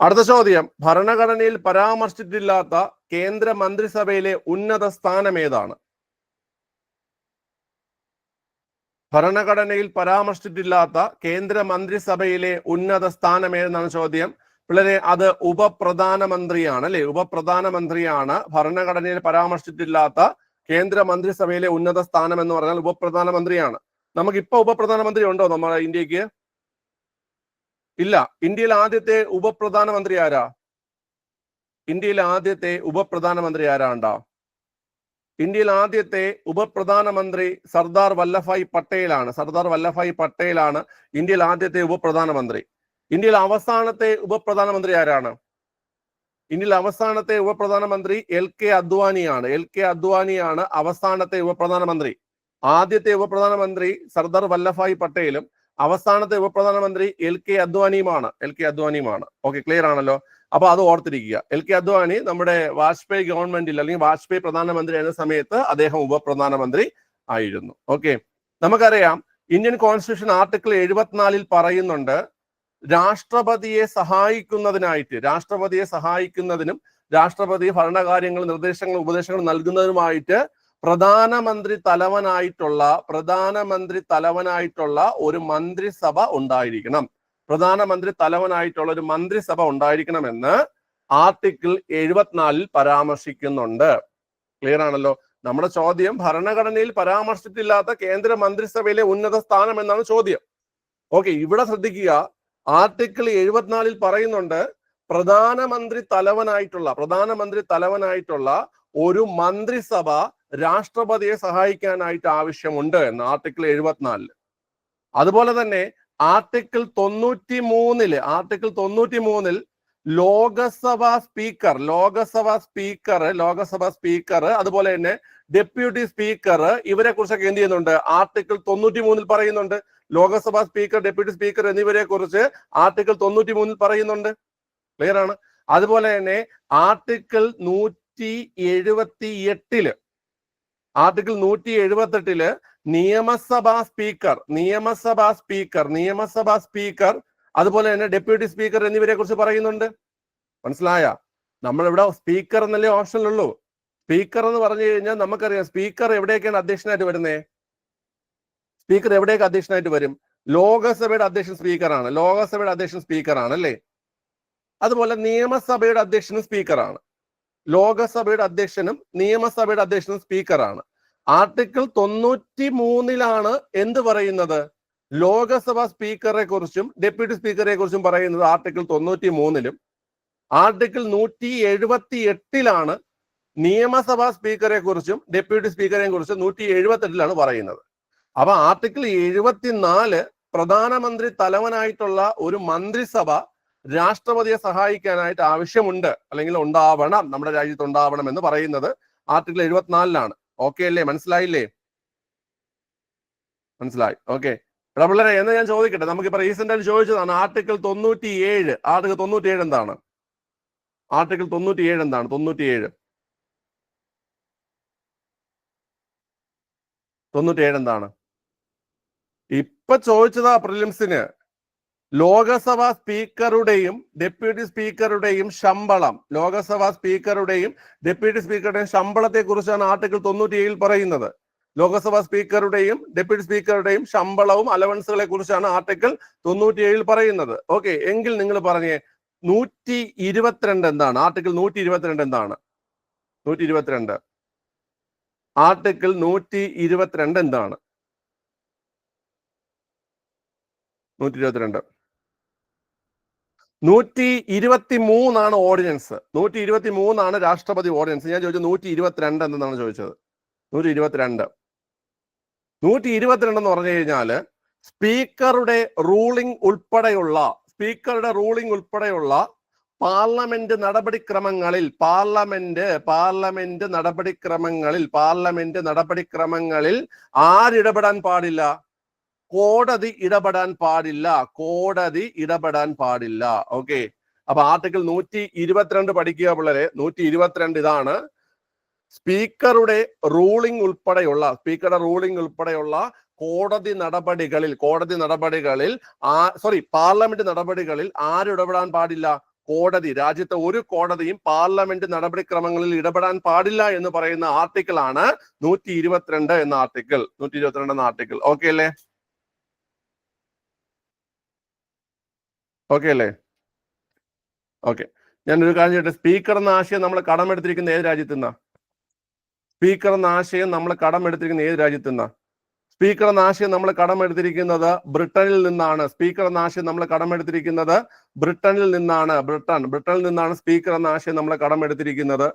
അടുത്ത ചോദ്യം, ഭരണഘടനയിൽ പരാമർശിച്ചിട്ടില്ലാത്ത കേന്ദ്ര മന്ത്രിസഭയിലെ ഉന്നത സ്ഥാനം ഏതാണ്? ഭരണഘടനയിൽ പരാമർശിച്ചിട്ടില്ലാത്ത കേന്ദ്ര മന്ത്രിസഭയിലെ ഉന്നത സ്ഥാനം ഏതെന്നാണ് ചോദ്യം. പിള്ളേരെ, അത് ഉപപ്രധാനമന്ത്രിയാണ് അല്ലെ? ഉപപ്രധാനമന്ത്രിയാണ് ഭരണഘടനയിൽ പരാമർശിച്ചിട്ടില്ലാത്ത കേന്ദ്ര മന്ത്രിസഭയിലെ ഉന്നത സ്ഥാനം എന്ന് പറഞ്ഞാൽ ഉപപ്രധാനമന്ത്രിയാണ്. നമുക്കിപ്പോ ഉപപ്രധാനമന്ത്രി ഉണ്ടോ നമ്മുടെ ഇന്ത്യക്ക്? ഇല്ല. ഇന്ത്യയിൽ ആദ്യത്തെ ഉപപ്രധാനമന്ത്രി ആരാ? ഇന്ത്യയിൽ ആദ്യത്തെ ഉപപ്രധാനമന്ത്രി ആരാണ്ടാ? ഇന്ത്യയിൽ ആദ്യത്തെ ഉപപ്രധാനമന്ത്രി സർദാർ വല്ലഭായ് പട്ടേലാണ്. സർദാർ വല്ലഭായ് പട്ടേലാണ് ഇന്ത്യയിൽ ആദ്യത്തെ ഉപപ്രധാനമന്ത്രി. ഇന്ത്യയിൽ അവസാനത്തെ ഉപപ്രധാനമന്ത്രി ആരാണ്? ഇന്ത്യയിൽ അവസാനത്തെ ഉപപ്രധാനമന്ത്രി LK അദ്വാനിയാണ്. LK അദ്വാനിയാണ് അവസാനത്തെ ഉപപ്രധാനമന്ത്രി. ആദ്യത്തെ ഉപപ്രധാനമന്ത്രി സർദാർ വല്ലഭായ് പട്ടേലും അവസാനത്തെ ഉപപ്രധാനമന്ത്രി LK അദ്വാനിയുമാണ്. LK അദ്വാനിയുമാണ്. ഓക്കെ, ക്ലിയർ ആണല്ലോ? അപ്പൊ അത് ഓർത്തിരിക്കുക. LK അദ്വാനി നമ്മുടെ വാജ്പേയി ഗവൺമെന്റിൽ അല്ലെങ്കിൽ വാജ്പേയി പ്രധാനമന്ത്രി ആയിരുന്ന സമയത്ത് അദ്ദേഹം ഉപപ്രധാനമന്ത്രി ആയിരുന്നു. ഓക്കെ, നമുക്കറിയാം ഇന്ത്യൻ കോൺസ്റ്റിറ്റ്യൂഷൻ ആർട്ടിക്കിൾ 74 പറയുന്നുണ്ട്, രാഷ്ട്രപതിയെ സഹായിക്കുന്നതിനും രാഷ്ട്രപതി ഭരണകാര്യങ്ങൾ, നിർദ്ദേശങ്ങൾ, ഉപദേശങ്ങൾ നൽകുന്നതിനുമായിട്ട് പ്രധാനമന്ത്രി തലവനായിട്ടുള്ള ഒരു മന്ത്രിസഭ ഉണ്ടായിരിക്കണം. പ്രധാനമന്ത്രി തലവനായിട്ടുള്ള ഒരു മന്ത്രിസഭ ഉണ്ടായിരിക്കണമെന്ന് ആർട്ടിക്കിൾ 74 പരാമർശിക്കുന്നുണ്ട്. ക്ലിയർ ആണല്ലോ? നമ്മുടെ ചോദ്യം, ഭരണഘടനയിൽ പരാമർശിച്ചിട്ടില്ലാത്ത കേന്ദ്ര മന്ത്രിസഭയിലെ ഉന്നത സ്ഥാനം എന്നാണ് ചോദ്യം. ഓക്കെ, ഇവിടെ ശ്രദ്ധിക്കുക, ആർട്ടിക്കിൾ 74 പറയുന്നുണ്ട് പ്രധാനമന്ത്രി തലവനായിട്ടുള്ള ഒരു മന്ത്രിസഭ രാഷ്ട്രപതിയെ സഹായിക്കാനായിട്ട് ആവശ്യമുണ്ട് എന്ന് ആർട്ടിക്കിൾ 74. അതുപോലെ തന്നെ ആർട്ടിക്കിൾ 93 ലോകസഭാ സ്പീക്കർ അതുപോലെ തന്നെ ഡെപ്യൂട്ടി സ്പീക്കർ, ഇവരെ കുറിച്ചൊക്കെ എന്ത് ചെയ്യുന്നുണ്ട്? ആർട്ടിക്കിൾ 93 പറയുന്നുണ്ട്. ലോകസഭാ സ്പീക്കർ, ഡെപ്യൂട്ടി സ്പീക്കർ എന്നിവരെ കുറിച്ച് ആർട്ടിക്കിൾ 93 പറയുന്നുണ്ട്. ക്ലിയർ ആണ്? അതുപോലെ തന്നെ ആർട്ടിക്കിൾ 178 നിയമസഭാ സ്പീക്കർ അതുപോലെ തന്നെ ഡെപ്യൂട്ടി സ്പീക്കർ എന്നിവരെ കുറിച്ച് പറയുന്നുണ്ട്. മനസ്സിലായ? നമ്മളിവിടെ സ്പീക്കർ എന്നല്ലേ ഓപ്ഷനിലുള്ളൂ. സ്പീക്കർ എന്ന് പറഞ്ഞു കഴിഞ്ഞാൽ നമുക്കറിയാം സ്പീക്കർ എവിടെയൊക്കെയാണ് അധ്യക്ഷനായിട്ട് വരുന്നത്. സ്പീക്കർ എവിടെയൊക്കെ അധ്യക്ഷനായിട്ട് വരും? ലോകസഭയുടെ അധ്യക്ഷൻ സ്പീക്കറാണ് അല്ലേ? അതുപോലെ നിയമസഭയുടെ അധ്യക്ഷനും സ്പീക്കറാണ്. ലോകസഭയുടെ അധ്യക്ഷനും നിയമസഭയുടെ അധ്യക്ഷനും സ്പീക്കറാണ്. ആർട്ടിക്കിൾ 93 എന്ത് പറയുന്നത്? ലോകസഭാ സ്പീക്കറെ കുറിച്ചും ഡെപ്യൂട്ടി സ്പീക്കറെ കുറിച്ചും പറയുന്നത് ആർട്ടിക്കിൾ 93. ആർട്ടിക്കിൾ 178 നിയമസഭാ സ്പീക്കറെ കുറിച്ചും ഡെപ്യൂട്ടി സ്പീക്കറെ കുറിച്ചും 178 പറയുന്നത്. അപ്പൊ ആർട്ടിക്കിൾ 74 പ്രധാനമന്ത്രി തലവനായിട്ടുള്ള ഒരു മന്ത്രിസഭ രാഷ്ട്രപതിയെ സഹായിക്കാനായിട്ട് ആവശ്യമുണ്ട്, അല്ലെങ്കിൽ ഉണ്ടാവണം, നമ്മുടെ രാജ്യത്ത് ഉണ്ടാവണം എന്ന് പറയുന്നത് ആർട്ടിക്കിൾ 74. ഓക്കെ അല്ലേ? മനസ്സിലായില്ലേ? മനസ്സിലായി. ഓക്കെ പിള്ളേരെ, എന്ന് ഞാൻ ചോദിക്കട്ടെ, നമുക്കിപ്പോ റീസെന്റ് ആയിട്ട് ചോദിച്ചതാണ് ആർട്ടിക്കിൾ 97. ആർട്ടിക്കിൾ 97 എന്താണ്? ആർട്ടിക്കിൾ 97 എന്താണ്? 97 എന്താണ്? ഇപ്പൊ ചോദിച്ചതാ പ്രിലിംസിന്. ലോകസഭാ സ്പീക്കറുടെയും ഡെപ്യൂട്ടി സ്പീക്കറുടെയും ശമ്പളം, ശമ്പളത്തെ കുറിച്ചാണ് ആർട്ടിക്കിൾ 97 പറയുന്നത്. ലോകസഭാ സ്പീക്കറുടെയും ഡെപ്യൂട്ടി സ്പീക്കറുടെയും ശമ്പളവും അലവൻസുകളെ കുറിച്ചാണ് ആർട്ടിക്കിൾ 97 പറയുന്നത്. ഓക്കെ, എങ്കിൽ നിങ്ങൾ പറഞ്ഞേ 122 എന്താണ്? ആർട്ടിക്കിൾ 122 എന്താണ്? 122 ആർട്ടിക്കിൾ 122 എന്താണ്? 123 ഓർഡിനൻസ്. 123 രാഷ്ട്രപതി ഓർഡിനൻസ്. ഞാൻ ചോദിച്ചത് 122 എന്താണ് ചോദിച്ചത്. 122 എന്ന് പറഞ്ഞു കഴിഞ്ഞാല് സ്പീക്കറുടെ റൂളിംഗ് ഉൾപ്പെടെയുള്ള പാർലമെന്റ് നടപടിക്രമങ്ങളിൽ ആരിടപെടാൻ പാടില്ല? കോടതി ഇടപെടാൻ പാടില്ല. ഓക്കെ, അപ്പൊ ആർട്ടിക്കിൾ 122 പഠിക്കുക പിള്ളേരെ. 122 ഇതാണ്. സ്പീക്കറുടെ റൂളിംഗ് ഉൾപ്പെടെയുള്ള പാർലമെന്റ് നടപടികളിൽ ആരിടപെടാൻ പാടില്ല? കോടതി, രാജ്യത്തെ ഒരു കോടതിയും പാർലമെന്റ് നടപടിക്രമങ്ങളിൽ ഇടപെടാൻ പാടില്ല എന്ന് പറയുന്ന ആർട്ടിക്കിൾ ആണ് 122 എന്ന ആർട്ടിക്കിൾ. 122 എന്ന ആർട്ടിക്കിൾ. ഓക്കെ അല്ലേ? ഓക്കെ അല്ലേ? ഓക്കെ. ഞാനൊരു കാര്യം ചോദിച്ചത്, സ്പീക്കർ എന്ന ആശയം നമ്മൾ കടമെടുത്തിരിക്കുന്ന ഏത് രാജ്യത്തു നിന്നാ? സ്പീക്കർ എന്ന ആശയം നമ്മൾ കടമെടുത്തിരിക്കുന്ന ഏത് രാജ്യത്തു നിന്നാ? സ്പീക്കർ എന്ന ആശയം നമ്മൾ കടമെടുത്തിരിക്കുന്നത് ബ്രിട്ടനിൽ നിന്നാണ്. സ്പീക്കർ എന്ന ആശയം നമ്മൾ കടമെടുത്തിരിക്കുന്നത് ബ്രിട്ടനിൽ നിന്നാണ്. ബ്രിട്ടനിൽ നിന്നാണ് സ്പീക്കർ എന്ന ആശയം നമ്മൾ കടമെടുത്തിരിക്കുന്നത്.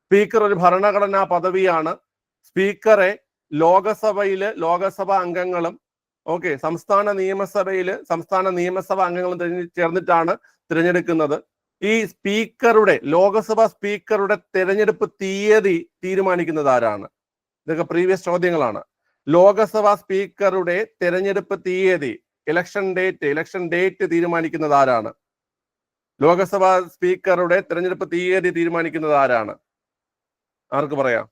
സ്പീക്കർ ഒരു ഭരണഘടനാ പദവിയാണ്. സ്പീക്കറെ ലോകസഭാ അംഗങ്ങളും സംസ്ഥാന നിയമസഭാ അംഗങ്ങളും ചേർന്നിട്ടാണ് തിരഞ്ഞെടുക്കുന്നത്. ഈ ലോകസഭാ സ്പീക്കറുടെ തെരഞ്ഞെടുപ്പ് തീയതി തീരുമാനിക്കുന്നത് ആരാണ്? ഇതൊക്കെ പ്രീവിയസ് ചോദ്യങ്ങളാണ്. ലോകസഭാ സ്പീക്കറുടെ തെരഞ്ഞെടുപ്പ് തീയതി, ഇലക്ഷൻ ഡേറ്റ് തീരുമാനിക്കുന്നത് ആരാണ്? ലോകസഭാ സ്പീക്കറുടെ തെരഞ്ഞെടുപ്പ് തീയതി തീരുമാനിക്കുന്നത് ആരാണ്? ആർക്ക് പറയാം?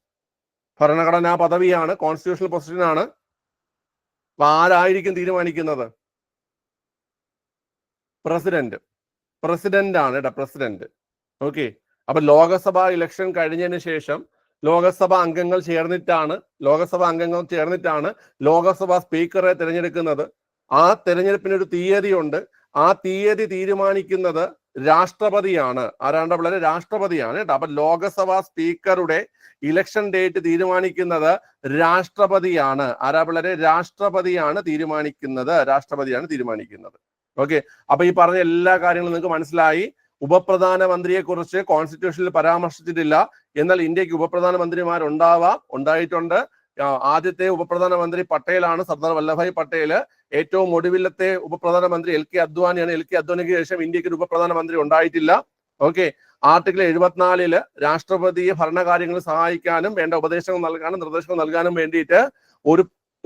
ഭരണഘടനാ പദവിയാണ്, കോൺസ്റ്റിറ്റ്യൂഷണൽ പൊസിഷൻ ആണ്. അപ്പൊ ആരായിരിക്കും തീരുമാനിക്കുന്നത്? പ്രസിഡന്റ് ആണ് കേട്ടോ, പ്രസിഡന്റ്. ഓക്കെ. അപ്പൊ ലോകസഭാ ഇലക്ഷൻ കഴിഞ്ഞതിന് ശേഷം ലോകസഭാ അംഗങ്ങൾ ചേർന്നിട്ടാണ് ലോകസഭാ സ്പീക്കറെ തിരഞ്ഞെടുക്കുന്നത്. ആ തെരഞ്ഞെടുപ്പിനൊരു തീയതിയുണ്ട്. ആ തീയതി തീരുമാനിക്കുന്നത് രാഷ്ട്രപതിയാണ്. ആരാണ്ട പിള്ളേരെ? രാഷ്ട്രപതിയാണ് കേട്ടോ. അപ്പൊ ലോകസഭാ സ്പീക്കറുടെ ഇലക്ഷൻ ഡേറ്റ് തീരുമാനിക്കുന്നത് രാഷ്ട്രപതിയാണ്. ആരാ പിള്ളേരെ? രാഷ്ട്രപതിയാണ് തീരുമാനിക്കുന്നത്. ഓക്കെ. അപ്പൊ ഈ പറഞ്ഞ എല്ലാ കാര്യങ്ങളും നിങ്ങൾക്ക് മനസ്സിലായി. ഉപപ്രധാനമന്ത്രിയെ കുറിച്ച് കോൺസ്റ്റിറ്റ്യൂഷനിൽ പരാമർശിച്ചിട്ടില്ല. എന്നാൽ ഇന്ത്യക്ക് ഉണ്ടായിട്ടുണ്ട്. ആദ്യത്തെ ഉപപ്രധാനമന്ത്രി പട്ടേലാണ്, സർദാർ വല്ലഭായ് പട്ടേൽ. ഏറ്റവും ഒടുവിലത്തെ ഉപപ്രധാനമന്ത്രി LK അദ്വാനിയാണ്. LK അദ്വാനിക്ക് ശേഷം ഇന്ത്യക്ക് ഒരു ഉപപ്രധാനമന്ത്രി ഉണ്ടായിട്ടില്ല. ഓക്കെ. ആർട്ടിക്കിൾ 74 രാഷ്ട്രപതിയെ ഭരണകാര്യങ്ങൾ സഹായിക്കാനും വേണ്ട ഉപദേശങ്ങൾ നൽകാനും നിർദ്ദേശങ്ങൾ നൽകാനും വേണ്ടിയിട്ട്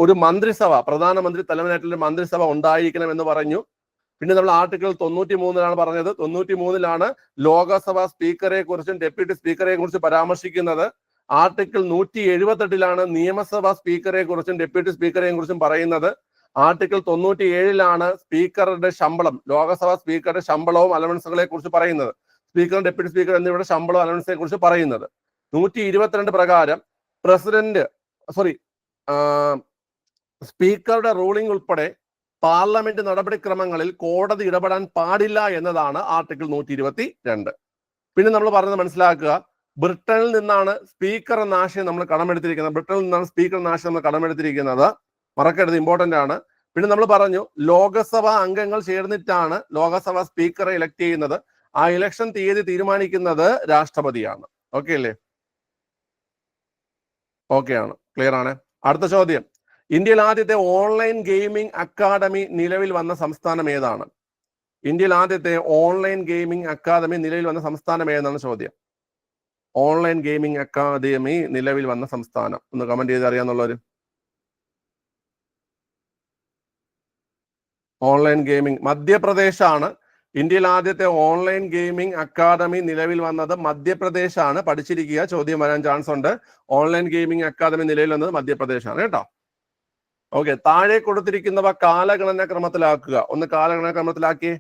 ഒരു മന്ത്രിസഭ, പ്രധാനമന്ത്രി തലവനായിട്ടുള്ള മന്ത്രിസഭ ഉണ്ടായിരിക്കണം എന്ന് പറഞ്ഞു. പിന്നെ നമ്മൾ ആർട്ടിക്കിൾ 93 പറഞ്ഞത്. 93 ലോകസഭാ സ്പീക്കറെ കുറിച്ചും ഡെപ്യൂട്ടി സ്പീക്കറെ കുറിച്ച് പരാമർശിക്കുന്നത്. ആർട്ടിക്കിൾ 178 നിയമസഭാ സ്പീക്കറെ കുറിച്ചും ഡെപ്യൂട്ടി സ്പീക്കറെ കുറിച്ചും പറയുന്നത്. ആർട്ടിക്കിൾ 97 സ്പീക്കറുടെ ശമ്പളം, ലോകസഭാ സ്പീക്കറുടെ ശമ്പളവും അലവൻസുകളെ കുറിച്ച് പറയുന്നത്. സ്പീക്കറും ഡെപ്യൂട്ടി സ്പീക്കർ എന്നിവരുടെ ശമ്പളവും അലവൻസിനെ കുറിച്ച് പറയുന്നത്. 122 പ്രകാരം സ്പീക്കറുടെ റൂളിംഗ് ഉൾപ്പെടെ പാർലമെന്റ് നടപടിക്രമങ്ങളിൽ കോടതി ഇടപെടാൻ പാടില്ല എന്നതാണ് ആർട്ടിക്കിൾ 122. പിന്നെ നമ്മൾ പറഞ്ഞത് മനസ്സിലാക്കുക, ബ്രിട്ടനിൽ നിന്നാണ് സ്പീക്കർ എന്ന ആശയം നമ്മൾ കടമെടുത്തിരിക്കുന്നത്. മറക്കരുത്, ഇമ്പോർട്ടന്റ് ആണ്. പിന്നെ നമ്മൾ പറഞ്ഞു ലോകസഭാ അംഗങ്ങൾ ചേർന്നിട്ടാണ് ലോകസഭാ സ്പീക്കറെ ഇലക്ട് ചെയ്യുന്നത്. ആ ഇലക്ഷൻ തീയതി തീരുമാനിക്കുന്നത് രാഷ്ട്രപതിയാണ്. ഓക്കെ അല്ലേ? ഓക്കെ ആണ്, ക്ലിയർ ആണ്. അടുത്ത ചോദ്യം, ഇന്ത്യയിൽ ആദ്യത്തെ ഓൺലൈൻ ഗെയിമിംഗ് അക്കാദമി നിലവിൽ വന്ന സംസ്ഥാനം ഏതാണ്? ഇന്ത്യയിൽ ആദ്യത്തെ ഓൺലൈൻ ഗെയിമിംഗ് അക്കാദമി നിലവിൽ വന്ന സംസ്ഥാനം ഏതാണ് ചോദ്യം. ഓൺലൈൻ ഗെയിമിംഗ് അക്കാദമി നിലവിൽ വന്ന സംസ്ഥാനം ഒന്ന് കമന്റ് ചെയ്ത് അറിയാന്നുള്ളവര്. Online gaming മധ്യപ്രദേശാണ്. ഇന്ത്യയിൽ ആദ്യത്തെ ഓൺലൈൻ ഗെയിമിംഗ് അക്കാദമി നിലവിൽ വന്നത് മധ്യപ്രദേശാണ്. പഠിച്ചിരിക്കുക, ചോദ്യം വരാൻ ചാൻസ് ഉണ്ട്. ഓൺലൈൻ ഗെയിമിംഗ് അക്കാദമി നിലവിൽ വന്നത് മധ്യപ്രദേശാണ് കേട്ടോ. ഓക്കെ. താഴെ കൊടുത്തിരിക്കുന്നവ കാലഗണന ക്രമത്തിലാക്കുക. ഒന്ന് കാലഗണന ക്രമത്തിലാക്കി.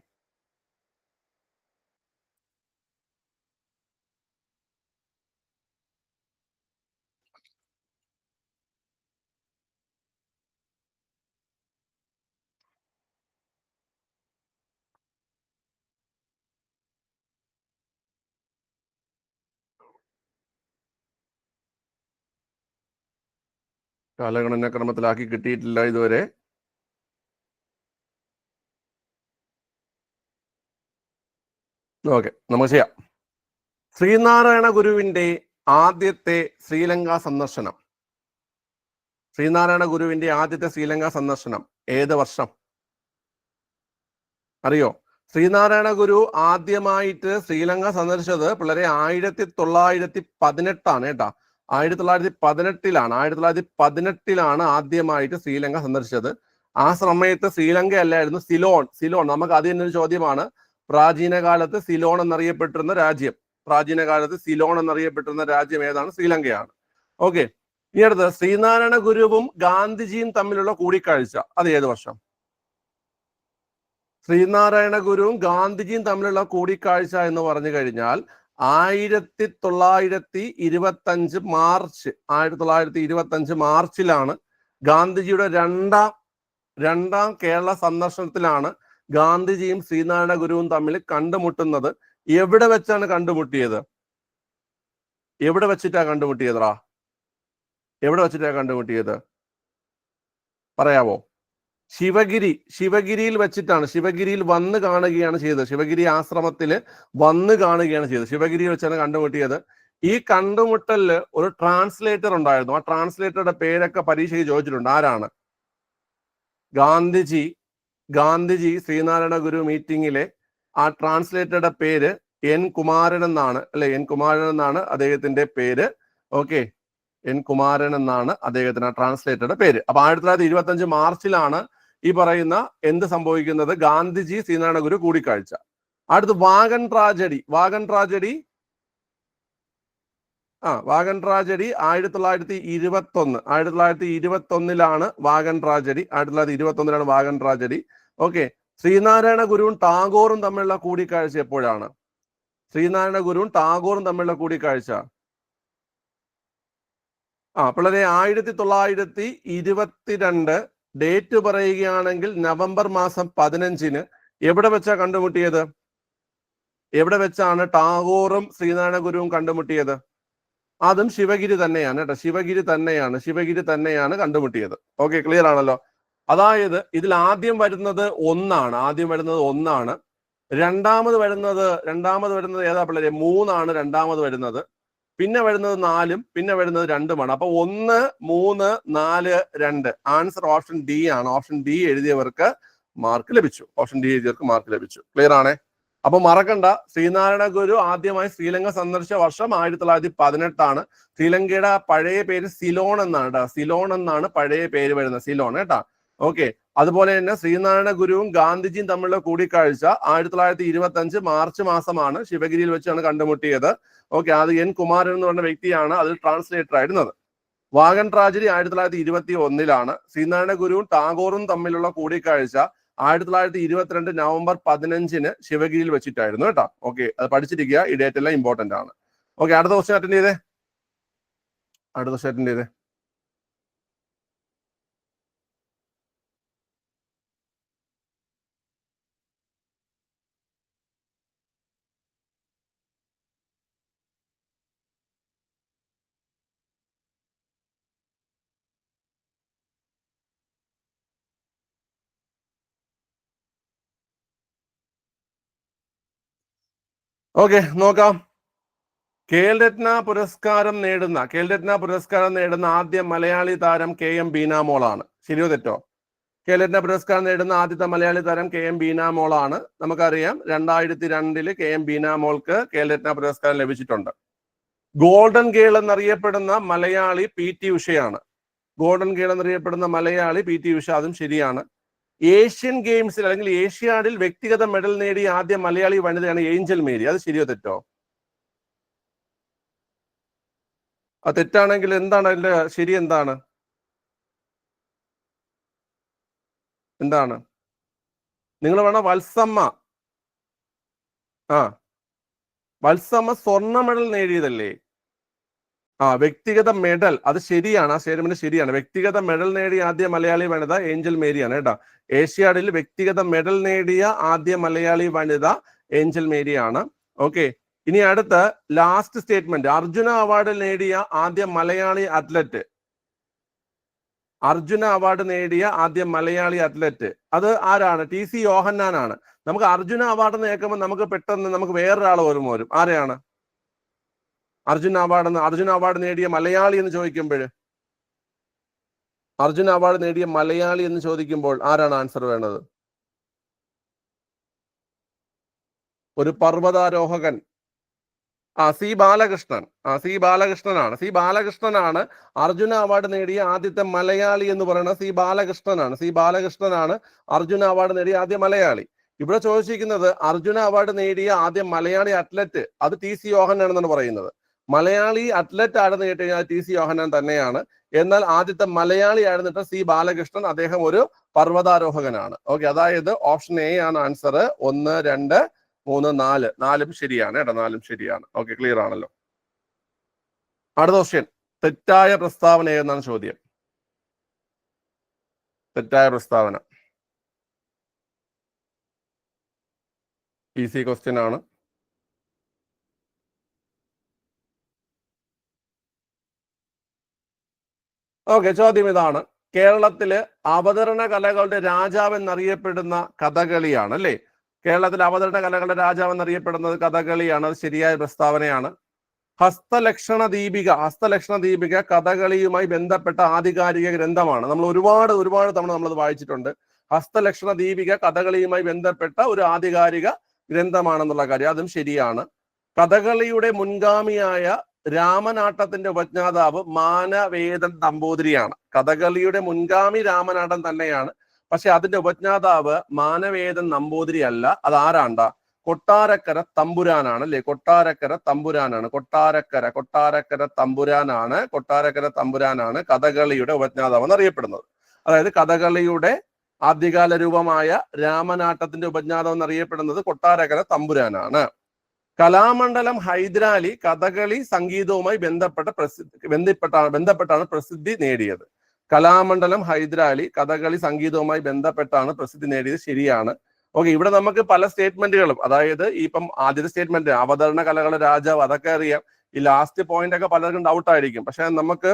കാലഗണന ക്രമത്തിലാക്കി കിട്ടിയിട്ടില്ല ഇതുവരെ. ഓക്കെ, നമുക്ക് ചെയ്യാം. ശ്രീനാരായണ ഗുരുവിന്റെ ആദ്യത്തെ ശ്രീലങ്ക സന്ദർശനം. ശ്രീനാരായണ ഗുരുവിന്റെ ആദ്യത്തെ ശ്രീലങ്ക സന്ദർശനം ഏത് വർഷം അറിയോ? ശ്രീനാരായണ ഗുരു ആദ്യമായിട്ട് ശ്രീലങ്ക സന്ദർശിച്ചത് പിള്ളേരെ 1918 കേട്ടോ. 1918 ആദ്യമായിട്ട് ശ്രീലങ്ക സന്ദർശിച്ചത്. ആ സമയത്ത് ശ്രീലങ്ക അല്ലായിരുന്നു, സിലോൺ. നമുക്ക് അത് തന്നെ ഒരു ചോദ്യമാണ്. പ്രാചീന കാലത്ത് സിലോൺ എന്നറിയപ്പെട്ടിരുന്ന രാജ്യം ഏതാണ്? ശ്രീലങ്കയാണ്. ഓക്കെ. ഇനി അടുത്ത് ശ്രീനാരായണ ഗുരുവും ഗാന്ധിജിയും തമ്മിലുള്ള കൂടിക്കാഴ്ച, അത് ഏത് വർഷം? ശ്രീനാരായണ ഗുരുവും ഗാന്ധിജിയും തമ്മിലുള്ള കൂടിക്കാഴ്ച എന്ന് പറഞ്ഞു കഴിഞ്ഞാൽ 1925 മാർച്ചിലാണ് ഗാന്ധിജിയുടെ രണ്ടാം കേരള സന്ദർശനത്തിലാണ് ഗാന്ധിജിയും ശ്രീനാരായണ ഗുരുവും തമ്മിൽ കണ്ടുമുട്ടുന്നത്. എവിടെ വെച്ചാണ് കണ്ടുമുട്ടിയത്? എവിടെ വെച്ചിട്ടാ കണ്ടുമുട്ടിയതാ? എവിടെ വെച്ചിട്ടാ കണ്ടുമുട്ടിയത്? പറയാവോ? ശിവഗിരിയിൽ വെച്ചിട്ടാണ്. ശിവഗിരിയിൽ വന്ന് കാണുകയാണ് ചെയ്തത്. ശിവഗിരി ആശ്രമത്തിൽ വന്ന് കാണുകയാണ് ചെയ്തത്. ശിവഗിരിയിൽ വെച്ചാണ് കണ്ടുമുട്ടിയത്. ഈ കണ്ടുമുട്ടലില് ഒരു ട്രാൻസ്ലേറ്റർ ഉണ്ടായിരുന്നു. ആ ട്രാൻസ്ലേറ്ററുടെ പേരൊക്കെ പരീക്ഷയ്ക്ക് ചോദിച്ചിട്ടുണ്ട്. ആരാണ്? ഗാന്ധിജി ശ്രീനാരായണ ഗുരു മീറ്റിംഗിലെ ആ ട്രാൻസ്ലേറ്ററുടെ പേര് എൻ കുമാരൻ എന്നാണ്, അല്ലെ? എൻ കുമാരൻ എന്നാണ് അദ്ദേഹത്തിന്റെ പേര്. ഓക്കെ, എൻ കുമാരൻ എന്നാണ് അദ്ദേഹത്തിന് ട്രാൻസ്ലേറ്ററുടെ പേര്. അപ്പൊ 1925 മാർച്ചിലാണ് ഈ പറയുന്ന എന്ത് സംഭവിക്കുന്നത്? ഗാന്ധിജി ശ്രീനാരായണ ഗുരു കൂടിക്കാഴ്ച. അടുത്ത് wagon tragedy 1921. 1921 wagon tragedy. 1921 wagon tragedy. Okay, Sree Narayana ഗുരുവും ടാഗോറും തമ്മിലുള്ള കൂടിക്കാഴ്ച എപ്പോഴാണ്? ശ്രീനാരായണ ഗുരുവും ടാഗോറും തമ്മിലുള്ള കൂടിക്കാഴ്ച പിള്ളേരെ 1922 ഡേറ്റ് പറയുകയാണെങ്കിൽ നവംബർ മാസം 15 എവിടെ വെച്ചാ കണ്ടുമുട്ടിയത്? എവിടെ വെച്ചാണ് ടാഗോറും ശ്രീനാരായണ ഗുരുവും കണ്ടുമുട്ടിയത്? അതും ശിവഗിരി തന്നെയാണ് കേട്ടോ. ശിവഗിരി തന്നെയാണ് കണ്ടുമുട്ടിയത്. ഓക്കെ, ക്ലിയർ ആണല്ലോ? അതായത് ഇതിൽ ആദ്യം വരുന്നത് ഒന്നാണ്. രണ്ടാമത് വരുന്നത് ഏതാ പിള്ളേരെ? 3 രണ്ടാമത് വരുന്നത്. പിന്നെ വരുന്നത് 4, പിന്നെ വരുന്നത് 2. അപ്പൊ 1, 3, 4, 2. ആൻസർ ഓപ്ഷൻ ഡി ആണ്. ഓപ്ഷൻ ഡി എഴുതിയവർക്ക് മാർക്ക് ലഭിച്ചു. ക്ലിയർ ആണേ? അപ്പൊ മറക്കണ്ട, ശ്രീനാരായണ ഗുരു ആദ്യമായി ശ്രീലങ്ക സന്ദർശിച്ച വർഷം 1918. ശ്രീലങ്കയുടെ പഴയ പേര് സിലോൺ എന്നാണ് കേട്ടോ. സിലോൺ എന്നാണ് പഴയ പേര് വരുന്നത്. സിലോൺ കേട്ടാ. ഓക്കെ, അതുപോലെ തന്നെ ശ്രീനാരായണ ഗുരുവും ഗാന്ധിജിയും തമ്മിലുള്ള കൂടിക്കാഴ്ച 1925 മാർച്ച് മാസമാണ്. ശിവഗിരിയിൽ വെച്ചാണ് കണ്ടുമുട്ടിയത്. ഓക്കെ, അത് എൻ കുമാരൻ എന്ന് പറഞ്ഞ വ്യക്തിയാണ് അതിൽ ട്രാൻസ്ലേറ്റർ ആയിരുന്നത്. Wagon tragedy 1921. ശ്രീനാരായണ ഗുരുവും ടാഗോറും തമ്മിലുള്ള കൂടിക്കാഴ്ച 1922 നവംബർ 15 ശിവഗിരിയിൽ വെച്ചിട്ടായിരുന്നു കേട്ടോ. ഓക്കെ, അത് പഠിച്ചിരിക്കുക. ഈ ഡേറ്റ് എല്ലാം ഇമ്പോർട്ടന്റ് ആണ്. ഓക്കെ, അടുത്ത ക്വസ്റ്റ്യൻ അറ്റൻഡ് ചെയ്തേ. ഓക്കെ, നോക്കാം. കേൽരത്ന പുരസ്കാരം നേടുന്ന ആദ്യ മലയാളി താരം KM ബീനാമോളാണ്. ശരിയോ തെറ്റോ? കേൽരത്ന പുരസ്കാരം നേടുന്ന ആദ്യത്തെ മലയാളി താരം KM ബീനാമോളാണ്. നമുക്കറിയാം 2002 KM ബീനാമോൾക്ക് കേൽരത്ന പുരസ്കാരം ലഭിച്ചിട്ടുണ്ട്. ഗോൾഡൻ ഗേൾ എന്നറിയപ്പെടുന്ന മലയാളി PT ഉഷയാണ്. അതും ശരിയാണ്. ഏഷ്യൻ ഗെയിംസിൽ അല്ലെങ്കിൽ ഏഷ്യാഡിൽ വ്യക്തിഗത മെഡൽ നേടിയ ആദ്യ മലയാളി വനിതയാണ് ഏഞ്ചൽ മേരി. അത് ശരിയോ തെറ്റോ? അത് തെറ്റാണെങ്കിൽ എന്താണ് അതിന്റെ ശരി? എന്താണ് നിങ്ങൾ വേണം. വത്സമ്മ സ്വർണ്ണ മെഡൽ നേടിയതല്ലേ? വ്യക്തിഗത മെഡൽ, അത് ശരിയാണ്. ആ സ്റ്റേറ്റ്മെന്റ് ശരിയാണ്. വ്യക്തിഗത മെഡൽ നേടിയ ആദ്യ മലയാളി വനിത ഏഞ്ചൽ മേരിയാണ് കേട്ടോ. ഏഷ്യാഡിൽ വ്യക്തിഗത മെഡൽ നേടിയ ആദ്യ മലയാളി വനിത ഏഞ്ചൽ മേരിയാണ്. ഓക്കെ, ഇനി അടുത്ത ലാസ്റ്റ് സ്റ്റേറ്റ്മെന്റ്. അർജുന അവാർഡ് നേടിയ ആദ്യ മലയാളി അത്ലറ്റ് അത് ആരാണ്? TC യോഹന്നാനാണ്. നമുക്ക് അർജുന അവാർഡ് കേൾക്കുമ്പോൾ നമുക്ക് പെട്ടെന്ന് വേറൊരാൾ ഓർമ്മ വരും. ആരെയാണ്? അർജുന അവാർഡ് നേടിയ മലയാളി എന്ന് ചോദിക്കുമ്പോൾ ആരാണ് ആൻസർ വേണ്ടത്? ഒരു പർവ്വതാരോഹകൻ. സി ബാലകൃഷ്ണനാണ്. അർജുന അവാർഡ് നേടിയ ആദ്യത്തെ മലയാളി എന്ന് പറയുന്നത് സി ബാലകൃഷ്ണനാണ് അർജുന അവാർഡ് നേടിയ ആദ്യ മലയാളി. ഇവിടെ ചോദിച്ചിരിക്കുന്നത് അർജുന അവാർഡ് നേടിയ ആദ്യ മലയാളി അത്ലറ്റ് അത് TC യോഹന്നാൻ എന്നാണ് പറയുന്നത്. മലയാളി അത്ലറ്റ് ആണെന്ന് കേട്ട് കഴിഞ്ഞാൽ TC യോഹന്നാൻ തന്നെയാണ്. എന്നാൽ ആദ്യത്തെ മലയാളി ആയിരുന്നിട്ട് സി ബാലകൃഷ്ണൻ, അദ്ദേഹം ഒരു പർവ്വതാരോഹകനാണ്. ഓക്കെ, അതായത് ഓപ്ഷൻ എ ആണ് ആൻസർ. 1, 2, 3, 4 നാലും ശരിയാണ് കേട്ടോ, 4 ശരിയാണ്. ഓക്കെ, ക്ലിയർ ആണല്ലോ. അടുത്ത ക്വസ്റ്റ്യൻ, തെറ്റായ പ്രസ്താവന ഏതെന്നാണ് ചോദ്യം. തെറ്റായ പ്രസ്താവന ഈസി ക്വസ്റ്റ്യൻ ആണ്. ഓക്കെ, ചോദ്യം ഇതാണ്. കേരളത്തില് അവതരണ കലകളുടെ രാജാവ് എന്നറിയപ്പെടുന്ന കഥകളിയാണ് അല്ലേ? കേരളത്തിലെ അവതരണ കലകളുടെ രാജാവ് എന്നറിയപ്പെടുന്നത് കഥകളിയാണ്. അത് ശരിയായ പ്രസ്താവനയാണ്. ഹസ്തലക്ഷണ ദീപിക കഥകളിയുമായി ബന്ധപ്പെട്ട ആധികാരിക ഗ്രന്ഥമാണ്. നമ്മൾ ഒരുപാട് തവണ നമ്മളത് വായിച്ചിട്ടുണ്ട്. ഹസ്തലക്ഷണ ദീപിക കഥകളിയുമായി ബന്ധപ്പെട്ട ഒരു ആധികാരിക ഗ്രന്ഥമാണെന്നുള്ള കാര്യം, അതും ശരിയാണ്. കഥകളിയുടെ മുൻഗാമിയായ രാമനാട്ടത്തിന്റെ ഉപജ്ഞാതാവ് മാനവേദൻ നമ്പൂതിരിയാണ്. കഥകളിയുടെ മുൻഗാമി രാമനാട്ടം തന്നെയാണ്, പക്ഷെ അതിന്റെ ഉപജ്ഞാതാവ് മാനവേദൻ നമ്പൂതിരി അല്ല. അത് ആരാണ്ട? കൊട്ടാരക്കര തമ്പുരാനാണ് അല്ലെ? കൊട്ടാരക്കര തമ്പുരാനാണ് കഥകളിയുടെ ഉപജ്ഞാതാവ് എന്നറിയപ്പെടുന്നത്. അതായത് കഥകളിയുടെ ആദ്യകാല രൂപമായ രാമനാട്ടത്തിന്റെ ഉപജ്ഞാതാവ് എന്നറിയപ്പെടുന്നത് കൊട്ടാരക്കര തമ്പുരാനാണ്. കലാമണ്ഡലം ഹൈദരാലി കഥകളി സംഗീതവുമായി ബന്ധപ്പെട്ടാണ് പ്രസിദ്ധി നേടിയത്. കലാമണ്ഡലം ഹൈദരാലി കഥകളി സംഗീതവുമായി ബന്ധപ്പെട്ടാണ് പ്രസിദ്ധി നേടിയത്. ശരിയാണ്. ഓക്കെ, ഇവിടെ നമുക്ക് പല സ്റ്റേറ്റ്മെന്റുകളും, അതായത് ഇപ്പം ആദ്യത്തെ സ്റ്റേറ്റ്മെന്റ് അവതരണ കലകളുടെ രാജാവ്, അതൊക്കെ അറിയാം. ഈ ലാസ്റ്റ് പോയിന്റ് ഒക്കെ പലർക്കും ഡൗട്ട് ആയിരിക്കും. പക്ഷെ നമുക്ക്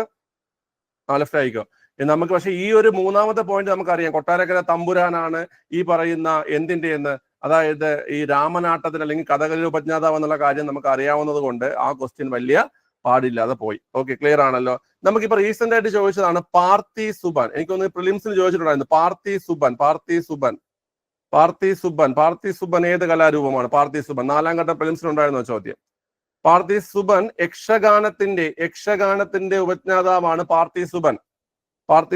ലെഫ്റ്റ് ആയിക്കോ നമുക്ക്, പക്ഷെ ഈ ഒരു മൂന്നാമത്തെ പോയിന്റ് നമുക്കറിയാം. കൊട്ടാരക്കര തമ്പുരാനാണ് ഈ പറയുന്ന എന്തിന്റെ എന്ന്, അതായത് ഈ രാമനാട്ടത്തിന് അല്ലെങ്കിൽ കഥകളി ഉപജ്ഞാതാവ് എന്നുള്ള കാര്യം നമുക്ക് അറിയാവുന്നത് കൊണ്ട് ആ ക്വസ്റ്റ്യൻ വലിയ പാടില്ലാതെ പോയി. ഓക്കെ, ക്ലിയർ ആണല്ലോ. നമുക്കിപ്പോ റീസെന്റ് ആയിട്ട് ചോദിച്ചതാണ് പാർത്ഥി സുബൻ. എനിക്കൊന്ന് പ്രിലിംസിൽ ചോദിച്ചിട്ടുണ്ടായിരുന്നു. പാർത്ഥി സുബൻ ഏത് കലാരൂപമാണ്? പാർത്ഥി സുബൻ 4ാം ഘട്ട പ്രിലിംസിലുണ്ടായിരുന്നോ ചോദ്യം? പാർത്ഥി സുബൻ യക്ഷഗാനത്തിന്റെ ഉപജ്ഞാതാവാണ്. പാർത്ഥി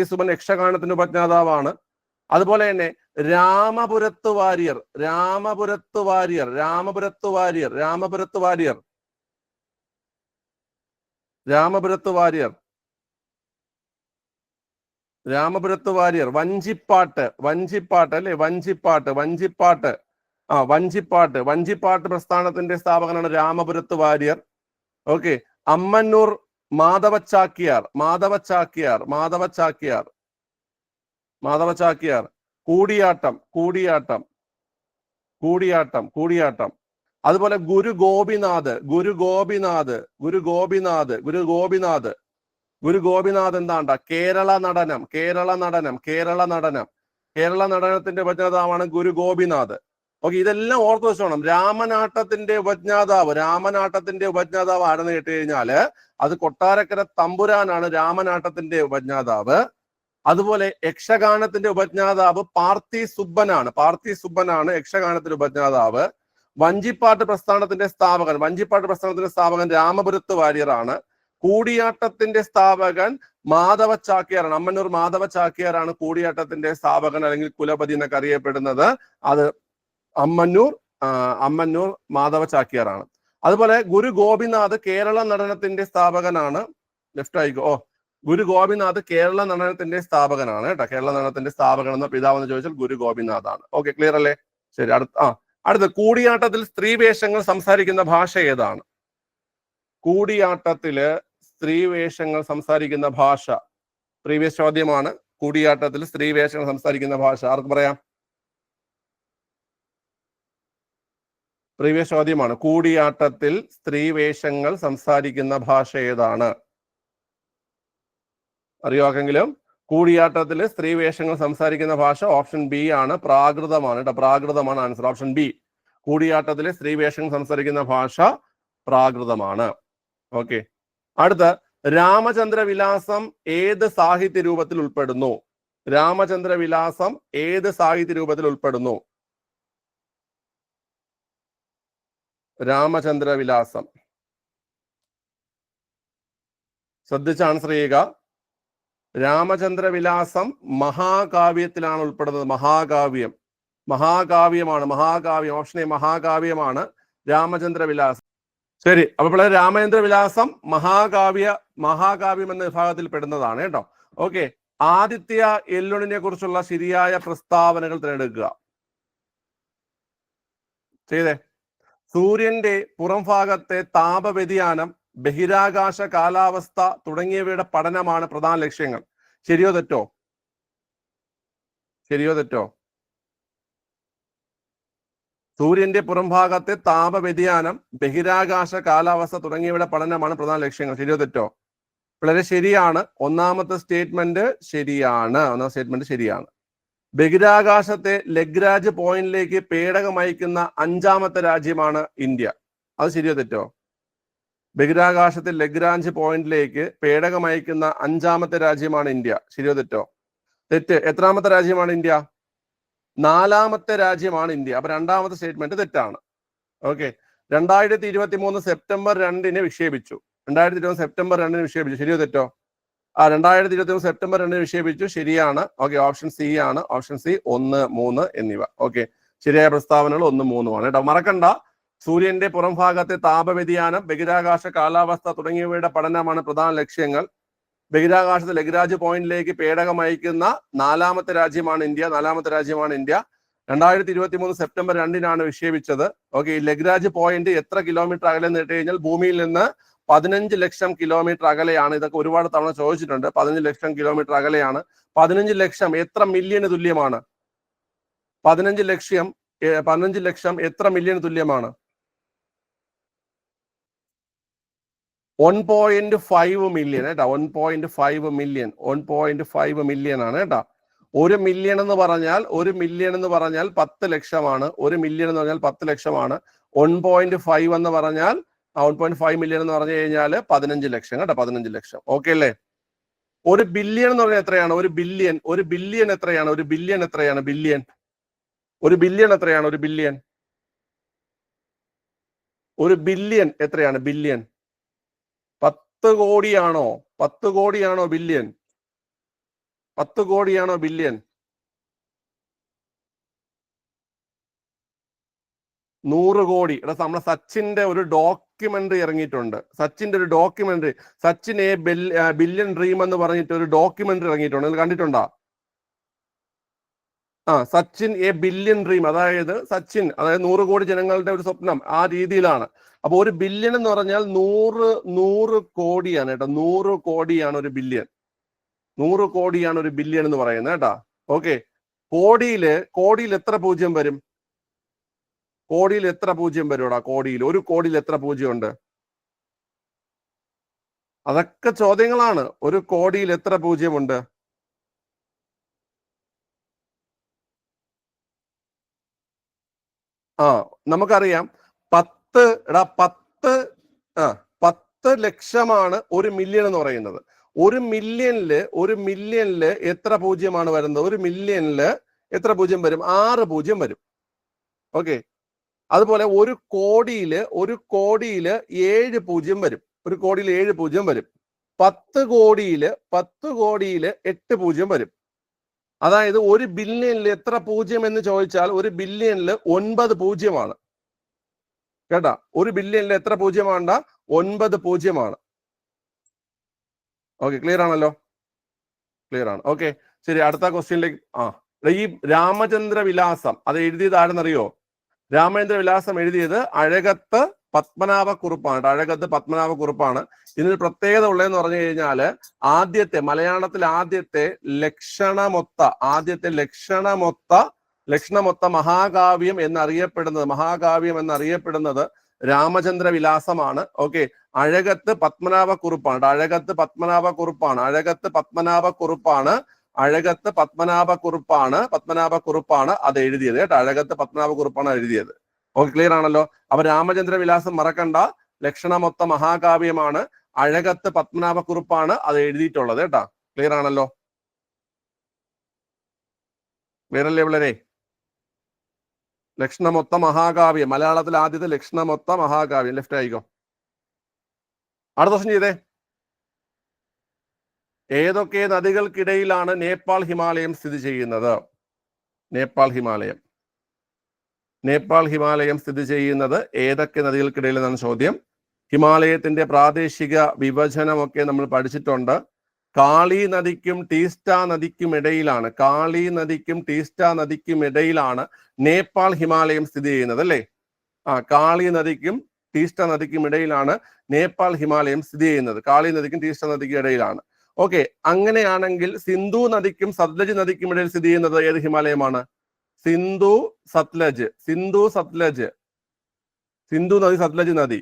സുബൻ യക്ഷഗാനത്തിന്റെ ഉപജ്ഞാതാവാണ്. അതുപോലെ തന്നെ രാമപുരത്ത് വാര്യർ വഞ്ചിപ്പാട്ട് അല്ലെ? വഞ്ചിപ്പാട്ട് പ്രസ്ഥാനത്തിന്റെ സ്ഥാപകനാണ് രാമപുരത്ത് വാര്യർ. ഓക്കെ, അമ്മന്നൂർ മാധവ ചാക്യാർ കൂടിയാട്ടം. അതുപോലെ ഗുരു ഗോപിനാഥ് എന്താണ്ട? കേരള നടനത്തിന്റെ ഉപജ്ഞാതാവാണ് ഗുരു ഗോപിനാഥ്. ഓക്കെ, ഇതെല്ലാം ഓർത്ത് വെച്ചോണം. രാമനാട്ടത്തിന്റെ ഉപജ്ഞാതാവ് ആരെന്ന് കേട്ട് കഴിഞ്ഞാല് അത് കൊട്ടാരക്കര തമ്പുരാനാണ് രാമനാട്ടത്തിന്റെ ഉപജ്ഞാതാവ്. അതുപോലെ യക്ഷഗാനത്തിന്റെ ഉപജ്ഞാതാവ് പാർത്ഥി സുബ്ബനാണ് യക്ഷഗാനത്തിന്റെ ഉപജ്ഞാതാവ്. വഞ്ചിപ്പാട്ട് പ്രസ്ഥാനത്തിന്റെ സ്ഥാപകൻ രാമപുരത്ത് വാര്യറാണ്. കൂടിയാട്ടത്തിന്റെ സ്ഥാപകൻ മാധവ ചാക്യാറാണ്. അമ്മന്നൂർ മാധവ ചാക്യാറാണ് കൂടിയാട്ടത്തിന്റെ സ്ഥാപകൻ അല്ലെങ്കിൽ കുലപതി എന്നൊക്കെ അറിയപ്പെടുന്നത്. അത് അമ്മന്നൂർ മാധവ ചാക്യാറാണ്. അതുപോലെ ഗുരു ഗോപിനാഥ് കേരള നടനത്തിന്റെ സ്ഥാപകനാണ്. ലെഫ്റ്റ് ആയിക്കോ. ഗുരു ഗോപിനാഥ് കേരള നടനത്തിന്റെ സ്ഥാപകനാണ് കേട്ടോ. കേരള നടനത്തിന്റെ സ്ഥാപകൻ എന്ന പിതാവെന്ന് ചോദിച്ചാൽ ഗുരു ഗോപിനാഥ് ആണ്. ഓക്കെ, ക്ലിയർ അല്ലേ? ശരി. അടുത്ത കൂടിയാട്ടത്തിൽ സ്ത്രീ വേഷങ്ങൾ സംസാരിക്കുന്ന ഭാഷ ഏതാണ്? കൂടിയാട്ടത്തില് സ്ത്രീ വേഷങ്ങൾ സംസാരിക്കുന്ന ഭാഷ, പ്രീവിയസ് ചോദ്യമാണ്. കൂടിയാട്ടത്തിൽ സ്ത്രീ വേഷങ്ങൾ സംസാരിക്കുന്ന ഭാഷ ആർക്ക് പറയാം? പ്രീവിയസ് ചോദ്യമാണ്. കൂടിയാട്ടത്തിൽ സ്ത്രീ വേഷങ്ങൾ സംസാരിക്കുന്ന ഭാഷ ഏതാണ്? അറിയാമെങ്കിലും കൂടിയാട്ടത്തിൽ സ്ത്രീ വേഷങ്ങൾ സംസാരിക്കുന്ന ഭാഷ ഓപ്ഷൻ ബി ആണ്. പ്രാകൃതമാണ് കേട്ടോ. പ്രാകൃതമാണ് ആൻസർ. Option B. കൂടിയാട്ടത്തിലെ സ്ത്രീ വേഷങ്ങൾ സംസാരിക്കുന്ന ഭാഷ പ്രാകൃതമാണ്. ഓക്കെ, അടുത്ത രാമചന്ദ്രവിലാസം ഏത് സാഹിത്യ രൂപത്തിൽ ഉൾപ്പെടുന്നു? രാമചന്ദ്രവിലാസം ശ്രദ്ധിച്ച് ആൻസർ ചെയ്യുക. രാമചന്ദ്രവിലാസം മഹാകാവ്യത്തിലാണ് ഉൾപ്പെടുന്നത്. മഹാകാവ്യമാണ്. ഓപ്ഷൻ എ മഹാകാവ്യമാണ് രാമചന്ദ്രവിലാസം. ശരി, അപ്പൊ ഇവിടെ രാമചന്ദ്ര വിലാസം മഹാകാവ്യം എന്ന വിഭാഗത്തിൽ പെടുന്നതാണ് കേട്ടോ. ഓക്കെ, ആദിത്യ എല്ലുണിനെ കുറിച്ചുള്ള ശരിയായ പ്രസ്താവനകൾ തിരഞ്ഞെടുക്കുക. ചെയ്തേ. സൂര്യന്റെ പുറം ഭാഗത്തെ താപവ്യതിയാനം, ബഹിരാകാശ കാലാവസ്ഥ തുടങ്ങിയവയുടെ പഠനമാണ് പ്രധാന ലക്ഷ്യങ്ങൾ. ശരിയോ തെറ്റോ? ശരിയോ തെറ്റോ? സൂര്യന്റെ പുറംഭാഗത്തെ താപവ്യതിയാനം, ബഹിരാകാശ കാലാവസ്ഥ തുടങ്ങിയവയുടെ പഠനമാണ് പ്രധാന ലക്ഷ്യങ്ങൾ. ശരിയോ തെറ്റോ? വളരെ ശരിയാണ്. ഒന്നാമത്തെ സ്റ്റേറ്റ്മെന്റ് ശരിയാണ്. ശരിയാണ്. ബഹിരാകാശത്തെ ലഗ്രാഞ്ച് പോയിന്റിലേക്ക് പേടകം അയക്കുന്ന 5ാമത്തെ രാജ്യമാണ് ഇന്ത്യ. അത് ശരിയോ തെറ്റോ? ബഹിരാകാശത്തെ ലഗ്രാഞ്ച് പോയിന്റിലേക്ക് പേടകം അയക്കുന്ന 5ാമത്തെ രാജ്യമാണ് ഇന്ത്യ. ശരിയോ തെറ്റോ? തെറ്റ്. എത്രാമത്തെ രാജ്യമാണ് ഇന്ത്യ? 4ാമത്തെ രാജ്യമാണ് ഇന്ത്യ. അപ്പൊ 2ാമത്തെ സ്റ്റേറ്റ്മെന്റ് തെറ്റാണ്. Okay, 2023 September 2 വിക്ഷേപിച്ചു. 2023 സെപ്റ്റംബർ 2 വിക്ഷേപിച്ചു. ശരിയോ തെറ്റോ? 2023 സെപ്റ്റംബർ 2 വിക്ഷേപിച്ചു. ശരിയാണ്. ഓക്കെ, ഓപ്ഷൻ സി ആണ്. ഓപ്ഷൻ സി 1, 3 എന്നിവ. ഓക്കെ, ശരിയായ പ്രസ്താവനകൾ 1, 3 ആണ് കേട്ടോ. മറക്കണ്ട, സൂര്യന്റെ പുറം ഭാഗത്തെ താപവ്യതിയാനം, ബഹിരാകാശ കാലാവസ്ഥ തുടങ്ങിയവയുടെ പഠനമാണ് പ്രധാന ലക്ഷ്യങ്ങൾ. ബഹിരാകാശത്ത് ലഗ്രാഞ്ച് പോയിന്റിലേക്ക് പേടകം അയക്കുന്ന 4ാമത്തെ രാജ്യമാണ് ഇന്ത്യ. 2023 സെപ്റ്റംബർ 2 വിക്ഷേപിച്ചത്. ഓക്കെ, ഈ ലഗ്രാഞ്ച് പോയിന്റ് എത്ര കിലോമീറ്റർ അകലെ നേട്ട് കഴിഞ്ഞാൽ ഭൂമിയിൽ നിന്ന് 15 ലക്ഷം കിലോമീറ്റർ അകലെയാണ്. ഇതൊക്കെ ഒരുപാട് തവണ ചോദിച്ചിട്ടുണ്ട്. 15 ലക്ഷം കിലോമീറ്റർ അകലെയാണ്. 15 ലക്ഷം എത്ര മില്യന് തുല്യമാണ്? 15 ലക്ഷം എത്ര മില്യന് തുല്യമാണ്? 1.5 മില്യൺ കേട്ടോ. 1.5 മില്യൺ ആണ് കേട്ടോ. 1 മില്യൺ എന്ന് പറഞ്ഞാൽ 10 ലക്ഷമാണ്. 1 മില്യൺ എന്ന് പറഞ്ഞാൽ 10 ലക്ഷമാണ്. 1.5 എന്ന് പറഞ്ഞാൽ 1.5 മില്യൺ എന്ന് പറഞ്ഞു കഴിഞ്ഞാൽ 15 ലക്ഷം കേട്ടോ. 15 ലക്ഷം. ഓക്കെ അല്ലേ? 1 ബില്യൺ എന്ന് പറഞ്ഞാൽ എത്രയാണ്? 1 ബില്യൺ എത്രയാണ്? 1 ബില്യൺ എത്രയാണ്? 1 ബില്യൺ എത്രയാണ്? 1 ബില്യൺ എത്രയാണ്? ബില്യൺ 10 കോടിയാണോ? 10 കോടിയാണോ ബില്യൺ? 10 കോടിയാണോ ബില്യൺ? 100 കോടി. എടാ, നമ്മുടെ സച്ചിന്റെ ഒരു ഡോക്യുമെന്ററി ഇറങ്ങിയിട്ടുണ്ട്. സച്ചിൻ എ ബില്യൺ ഡ്രീം എന്ന് പറഞ്ഞിട്ട് ഒരു ഡോക്യുമെന്ററി ഇറങ്ങിയിട്ടുണ്ട്. നിങ്ങൾ കണ്ടിട്ടുണ്ടോ? സച്ചിൻ എ ബില്യൺ ഡ്രീം, അതായത് 100 കോടി ജനങ്ങളുടെ ഒരു സ്വപ്നം, ആ രീതിയിലാണ്. അപ്പൊ 1 ബില്യൺ എന്ന് പറഞ്ഞാൽ 100 കോടിയാണ് കേട്ടോ. 100 കോടിയാണ് 1 ബില്യൺ. 100 കോടിയാണ് 1 ബില്യൺ എന്ന് പറയുന്നത് കേട്ടോ. ഓക്കെ, കോടിയിൽ എത്ര പൂജ്യം വരും? കോടിയിൽ എത്ര പൂജ്യം വരുടാ? ഒരു കോടിയിൽ എത്ര പൂജ്യം ഉണ്ട്? അതൊക്കെ ചോദ്യങ്ങളാണ്. 1 കോടിയിൽ എത്ര പൂജ്യമുണ്ട്? നമുക്കറിയാം 10 ലക്ഷമാണ് 1 മില്യൺ എന്ന് പറയുന്നത്. 1 മില്യണില് എത്ര പൂജ്യമാണ് വരുന്നത്? 1 മില്യണില് എത്ര പൂജ്യം വരും? 6 പൂജ്യം വരും. ഓക്കെ, അതുപോലെ 1 കോടിയില് 7 പൂജ്യം വരും. 1 കോടിയിൽ 7 പൂജ്യം വരും. 10 കോടിയില് 8 പൂജ്യം വരും. അതായത് 1 ബില്യണിൽ എത്ര പൂജ്യം എന്ന് ചോദിച്ചാൽ 1 ബില്യണിൽ 9 പൂജ്യമാണ് കേട്ടാ. 1 ബില്യണിൽ എത്ര പൂജ്യമാണ്? 9 പൂജ്യമാണ്. ഓക്കെ, ക്ലിയർ ആണല്ലോ? ക്ലിയർ ആണ്. ഓക്കെ, ശരി. അടുത്ത ക്വസ്റ്റ്യനിലേക്ക്. ഈ രാമചന്ദ്ര വിലാസം അത് എഴുതിയത് ആരെന്നറിയോ? രാമചന്ദ്ര വിലാസം എഴുതിയത് അഴകത്ത് പത്മനാഭക്കുറുപ്പാണ്. ഇതിനൊരു പ്രത്യേകത ഉള്ളതെന്ന് പറഞ്ഞു കഴിഞ്ഞാൽ മലയാളത്തിൽ ആദ്യത്തെ ലക്ഷണമൊത്ത മഹാകാവ്യം എന്നറിയപ്പെടുന്നത് രാമചന്ദ്ര വിലാസമാണ്. ഓക്കെ, അഴകത്ത് പത്മനാഭക്കുറുപ്പാണ്. അത് എഴുതിയത് കേട്ടോ. അഴകത്ത് പത്മനാഭക്കുറുപ്പാണ് എഴുതിയത്. ഓക്കെ, ക്ലിയർ ആണല്ലോ? അപ്പൊ രാമചന്ദ്ര വിലാസം മറക്കണ്ട. ലക്ഷണമൊത്ത മഹാകാവ്യമാണ്. അഴകത്ത് പത്മനാഭക്കുറുപ്പാണ് അത് എഴുതിയിട്ടുള്ളത് കേട്ടാ. ക്ലിയർ ആണല്ലോ? ക്ലിയർ അല്ലേ പിള്ളേരെ? ലക്ഷണമൊത്ത മഹാകാവ്യം, മലയാളത്തിൽ ആദ്യത്തെ ലക്ഷണമൊത്ത മഹാകാവ്യം. ലെഫ്റ്റ് ആയിക്കോ. അടുത്ത ക്വസ്റ്റ്യൻ ചെയ്തേ. ഏതൊക്കെ നദികൾക്കിടയിലാണ് നേപ്പാൾ ഹിമാലയം സ്ഥിതി ചെയ്യുന്നത്? നേപ്പാൾ ഹിമാലയം സ്ഥിതി ചെയ്യുന്നത് ഏതൊക്കെ നദികൾക്കിടയിൽ എന്നാണ് ചോദ്യം. ഹിമാലയത്തിന്റെ പ്രാദേശിക വിഭജനമൊക്കെ നമ്മൾ പഠിച്ചിട്ടുണ്ട്. കാളി നദിക്കും ടീസ്റ്റ നദിക്കും ഇടയിലാണ്, കാളി നദിക്കും ടീസ്റ്റ നദിക്കും ഇടയിലാണ് നേപ്പാൾ ഹിമാലയം സ്ഥിതി ചെയ്യുന്നത് അല്ലേ? കാളി നദിക്കും ടീസ്റ്റ നദിക്കും ഇടയിലാണ് നേപ്പാൾ ഹിമാലയം സ്ഥിതി ചെയ്യുന്നത്. കാളി നദിക്കും ടീസ്റ്റ നദിക്കും ഇടയിലാണ്. ഓക്കെ, അങ്ങനെയാണെങ്കിൽ സിന്ധു നദിക്കും സത്ലജ് നദിക്കും ഇടയിൽ സ്ഥിതി ചെയ്യുന്നത് ഏത് ഹിമാലയമാണ്? സിന്ധു സത്ലജ്, സിന്ധു സത്ലജ്, സിന്ധു നദി സത്ലജ് നദി.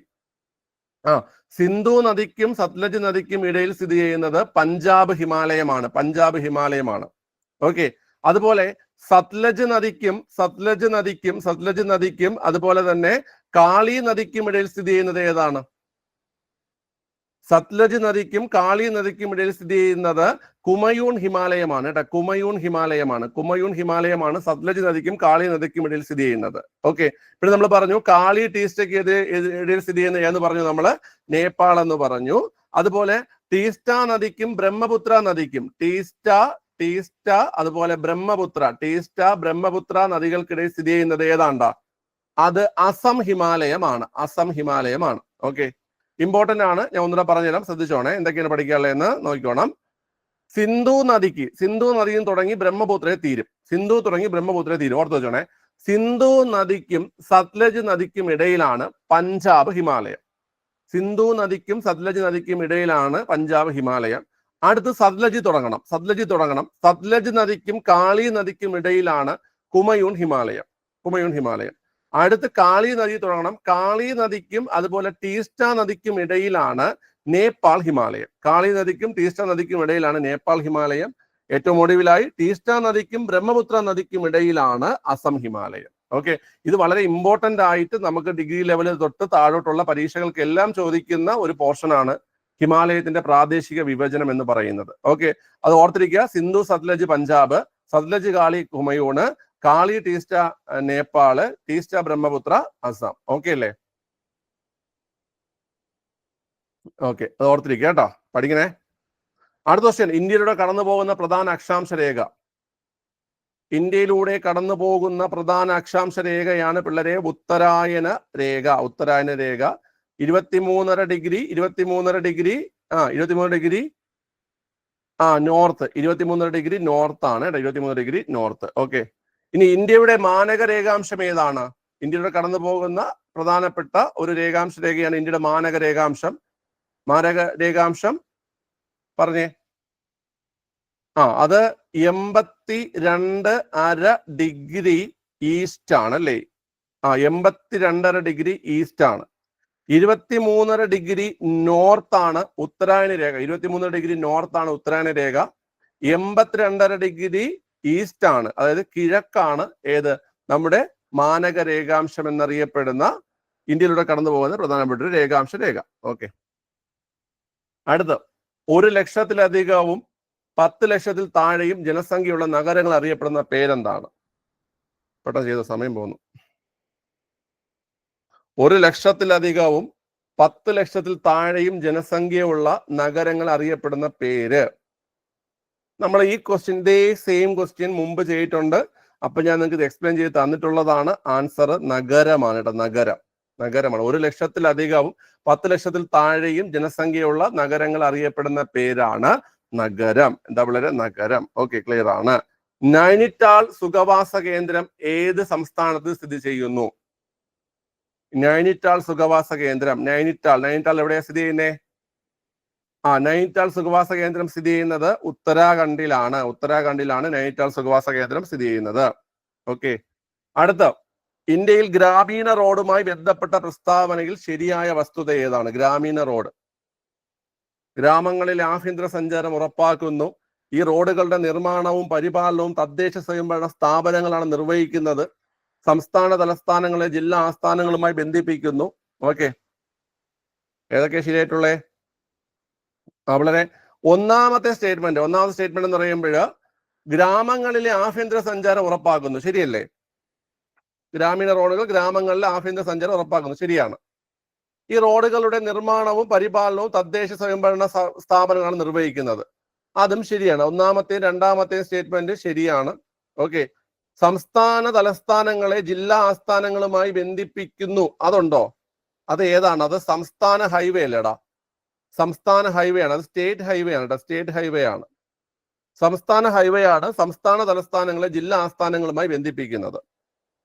സിന്ധു നദിക്കും സത്ലജ് നദിക്കും ഇടയിൽ സ്ഥിതി ചെയ്യുന്നത് പഞ്ചാബ് ഹിമാലയമാണ്, പഞ്ചാബ് ഹിമാലയമാണ്. ഓക്കെ, അതുപോലെ സത്ലജ് നദിക്കും അതുപോലെ തന്നെ കാളി നദിക്കും ഇടയിൽ സ്ഥിതി ചെയ്യുന്നത് ഏതാണ്? സത്ലജ് നദിക്കും കാളി നദിക്കും ഇടയിൽ സ്ഥിതി ചെയ്യുന്നത് കുമയൂൺ ഹിമാലയമാണ് കേട്ടോ, കുമയൂൺ ഹിമാലയമാണ്, കുമയൂൺ ഹിമാലയമാണ് സത്ലജ് നദിക്കും കാളി നദിക്കും ഇടയിൽ സ്ഥിതി ചെയ്യുന്നത്. ഓക്കെ, പിന്നെ നമ്മൾ പറഞ്ഞു കാളി ടീസ്റ്റയ്ക്ക് ഇടയിൽ സ്ഥിതി ചെയ്യുന്ന എന്ന് പറഞ്ഞു നമ്മൾ നേപ്പാൾ എന്ന് പറഞ്ഞു. അതുപോലെ ടീസ്റ്റ നദിക്കും ബ്രഹ്മപുത്ര നദിക്കും, ടീസ്റ്റ അതുപോലെ ബ്രഹ്മപുത്ര നദികൾക്കിടയിൽ സ്ഥിതി ചെയ്യുന്നത് ഏതാണ്ടാ? അത് അസം ഹിമാലയമാണ്, അസം ഹിമാലയമാണ്. ഓക്കെ, ഇമ്പോർട്ടന്റ് ആണ്, ഞാൻ ഒന്നുകൂടെ പറഞ്ഞുതരാം, ശ്രദ്ധിച്ചോണേ എന്തൊക്കെയാണ് പഠിക്കാനുള്ളതെന്ന് നോക്കിക്കോണം. സിന്ധു നദിയും തുടങ്ങി ബ്രഹ്മപുത്രയെ തീരും, ഓർത്ത് വെച്ചോണേ. സിന്ധു നദിക്കും സത്ലജ് നദിക്കും ഇടയിലാണ് പഞ്ചാബ് ഹിമാലയം, സിന്ധു നദിക്കും സത്ലജ് നദിക്കും ഇടയിലാണ് പഞ്ചാബ് ഹിമാലയം. അടുത്ത് സത്ലജ് തുടങ്ങണം. സത്ലജ് നദിക്കും കാളി നദിക്കും ഇടയിലാണ് കുമയൂൺ ഹിമാലയം. അടുത്ത് കാളി നദി തുടങ്ങണം. കാളി നദിക്കും അതുപോലെ ടീസ്റ്റ നദിക്കും ഇടയിലാണ് നേപ്പാൾ ഹിമാലയം, കാളി നദിക്കും ടീസ്റ്റ നദിക്കും ഇടയിലാണ് നേപ്പാൾ ഹിമാലയം. ഏറ്റവും ഒടുവിലായി ടീസ്റ്റ നദിക്കും ബ്രഹ്മപുത്ര നദിക്കും ഇടയിലാണ് അസം ഹിമാലയം. ഓക്കെ, ഇത് വളരെ ഇമ്പോർട്ടന്റ് ആയിട്ട് നമുക്ക് ഡിഗ്രി ലെവലിൽ തൊട്ട് താഴോട്ടുള്ള പരീക്ഷകൾക്കെല്ലാം ചോദിക്കുന്ന ഒരു പോർഷനാണ് ഹിമാലയത്തിന്റെ പ്രാദേശിക വിഭജനം എന്ന് പറയുന്നത്. ഓക്കെ, അത് ഓർത്തിരിക്കുക. സിന്ധു സത്ലജ് പഞ്ചാബ്, സത്ലജ് കാളി കുമയൂണ്, കാളി ടീസ്റ്റ നേപ്പാള്, ടീസ്റ്റ ബ്രഹ്മപുത്ര അസം. ഓക്കെ അല്ലേ? ഓക്കെ, അത് ഓർത്തിരിക്കുക കേട്ടോ, പഠിക്കണേ. അടുത്ത ക്വസ്റ്റ്യൻ, ഇന്ത്യയിലൂടെ കടന്നു പോകുന്ന പ്രധാന അക്ഷാംശ രേഖ. ഇന്ത്യയിലൂടെ കടന്നു പോകുന്ന പ്രധാന അക്ഷാംശ രേഖയാണ് പിള്ളേരെ ഉത്തരായന രേഖ. 23.5 ഡിഗ്രി നോർത്ത്, 23.5 ഡിഗ്രി നോർത്ത് ആണ്, 23 ഡിഗ്രി നോർത്ത്. ഓക്കെ, ഇനി ഇന്ത്യയുടെ മാനക രേഖാംശം ഏതാണ്? ഇന്ത്യയുടെ കടന്നു പോകുന്ന പ്രധാനപ്പെട്ട ഒരു രേഖാംശ രേഖയാണ് ഇന്ത്യയുടെ മാനക രേഖാംശം പറഞ്ഞേ. അത് 82.5 ഡിഗ്രി ഈസ്റ്റ് ആണ് അല്ലേ? 82.5 ഡിഗ്രി ഈസ്റ്റ് ആണ്. 23.5 ഡിഗ്രി നോർത്ത് ആണ് ഉത്തരായന രേഖ, 23 ഡിഗ്രി നോർത്ത് ആണ് ഉത്തരായന രേഖ. 82.5 ഡിഗ്രി ഈസ്റ്റ് ആണ്, അതായത് കിഴക്കാണ് ഏത്? നമ്മുടെ മാനക രേഖാംശം എന്നറിയപ്പെടുന്ന ഇന്ത്യയിലൂടെ കടന്നു പോകുന്ന പ്രധാനപ്പെട്ട ഒരു രേഖാംശ രേഖ. ഓക്കെ, അടുത്ത് 1 ലക്ഷത്തിലധികവും 10 ലക്ഷത്തിൽ താഴെയും ജനസംഖ്യയുള്ള നഗരങ്ങൾ അറിയപ്പെടുന്ന പേരെന്താണ്? പെട്ടെന്ന് ചെയ്ത സമയം പോകുന്നു. 1 ലക്ഷത്തിലധികവും 10 ലക്ഷത്തിൽ താഴെയും ജനസംഖ്യയുള്ള നഗരങ്ങൾ അറിയപ്പെടുന്ന പേര്. നമ്മൾ ഈ ക്വസ്റ്റ്യൻ്റെ സെയിം ക്വസ്റ്റ്യൻ മുമ്പ് ചെയ്തിട്ടുണ്ട്, അപ്പൊ ഞാൻ നിങ്ങൾക്ക് ഇത് എക്സ്പ്ലെയിൻ ചെയ്ത് തന്നിട്ടുള്ളതാണ്. ആൻസർ നഗരമാണ് കേട്ടോ, നഗരമാണ്. 1 ലക്ഷത്തിലധികവും 10 ലക്ഷത്തിൽ താഴെയും ജനസംഖ്യയുള്ള നഗരങ്ങൾ അറിയപ്പെടുന്ന പേരാണ് നഗരം. എന്താ പിള്ളേരെ? നഗരം. ഓക്കെ, ക്ലിയർ ആണ്. നൈനിറ്റാൾ സുഖവാസ കേന്ദ്രം ഏത് സംസ്ഥാനത്ത് സ്ഥിതി ചെയ്യുന്നു? നൈനിറ്റാൾ സുഖവാസ കേന്ദ്രം, നൈനിറ്റാൾ എവിടെയാ സ്ഥിതി ചെയ്യുന്നേ? നൈനിറ്റാൾ സുഖവാസ കേന്ദ്രം സ്ഥിതി ചെയ്യുന്നത് ഉത്തരാഖണ്ഡിലാണ് നൈനിറ്റാൾ സുഖവാസ കേന്ദ്രം സ്ഥിതി ചെയ്യുന്നത്. ഓക്കെ, അടുത്ത, ഇന്ത്യയിൽ ഗ്രാമീണ റോഡുമായി ബന്ധപ്പെട്ട പ്രസ്താവനയിൽ ശരിയായ വസ്തുത ഏതാണ്? ഗ്രാമീണ റോഡ്, ഗ്രാമങ്ങളിൽ ആഭ്യന്തര സഞ്ചാരം ഉറപ്പാക്കുന്നു. ഈ റോഡുകളുടെ നിർമ്മാണവും പരിപാലനവും തദ്ദേശ സ്വയംഭരണ സ്ഥാപനങ്ങളാണ് നിർവഹിക്കുന്നത്. സംസ്ഥാന തലസ്ഥാനങ്ങളെ ജില്ലാ ആസ്ഥാനങ്ങളുമായി ബന്ധിപ്പിക്കുന്നു. ഓക്കെ, ഏതൊക്കെ ശരിയായിട്ടുള്ളേ? വളരെ ഒന്നാമത്തെ സ്റ്റേറ്റ്മെന്റ് എന്ന് പറയുമ്പോൾ ഗ്രാമങ്ങളിലെ ആഭ്യന്തര സഞ്ചാരം ഉറപ്പാക്കുന്നു. ശരിയല്ലേ? ഗ്രാമീണ റോഡുകൾ ഗ്രാമങ്ങളിലെ ആഭ്യന്തര സഞ്ചാരം ഉറപ്പാക്കുന്നു, ശരിയാണ്. ഈ റോഡുകളുടെ നിർമ്മാണവും പരിപാലനവും തദ്ദേശ സ്വയംഭരണ സ്ഥാപനങ്ങളാണ് നിർവഹിക്കുന്നത്, അതും ശരിയാണ്. ഒന്നാമത്തെയും രണ്ടാമത്തെയും സ്റ്റേറ്റ്മെന്റ് ശരിയാണ്. ഓക്കെ, സംസ്ഥാന തലസ്ഥാനങ്ങളെ ജില്ലാ ആസ്ഥാനങ്ങളുമായി ബന്ധിപ്പിക്കുന്നു, അതുണ്ടോ? അത് ഏതാണ്? അത് സംസ്ഥാന ഹൈവേ അല്ലേടാ, സംസ്ഥാന ഹൈവേ ആണ്. അത് സ്റ്റേറ്റ് ഹൈവേ ആണ് കേട്ടോ, സ്റ്റേറ്റ് ഹൈവേ ആണ്. സംസ്ഥാന ഹൈവേ ആണ് സംസ്ഥാന തലസ്ഥാനങ്ങളെ ജില്ലാ ആസ്ഥാനങ്ങളുമായി ബന്ധിപ്പിക്കുന്നത്.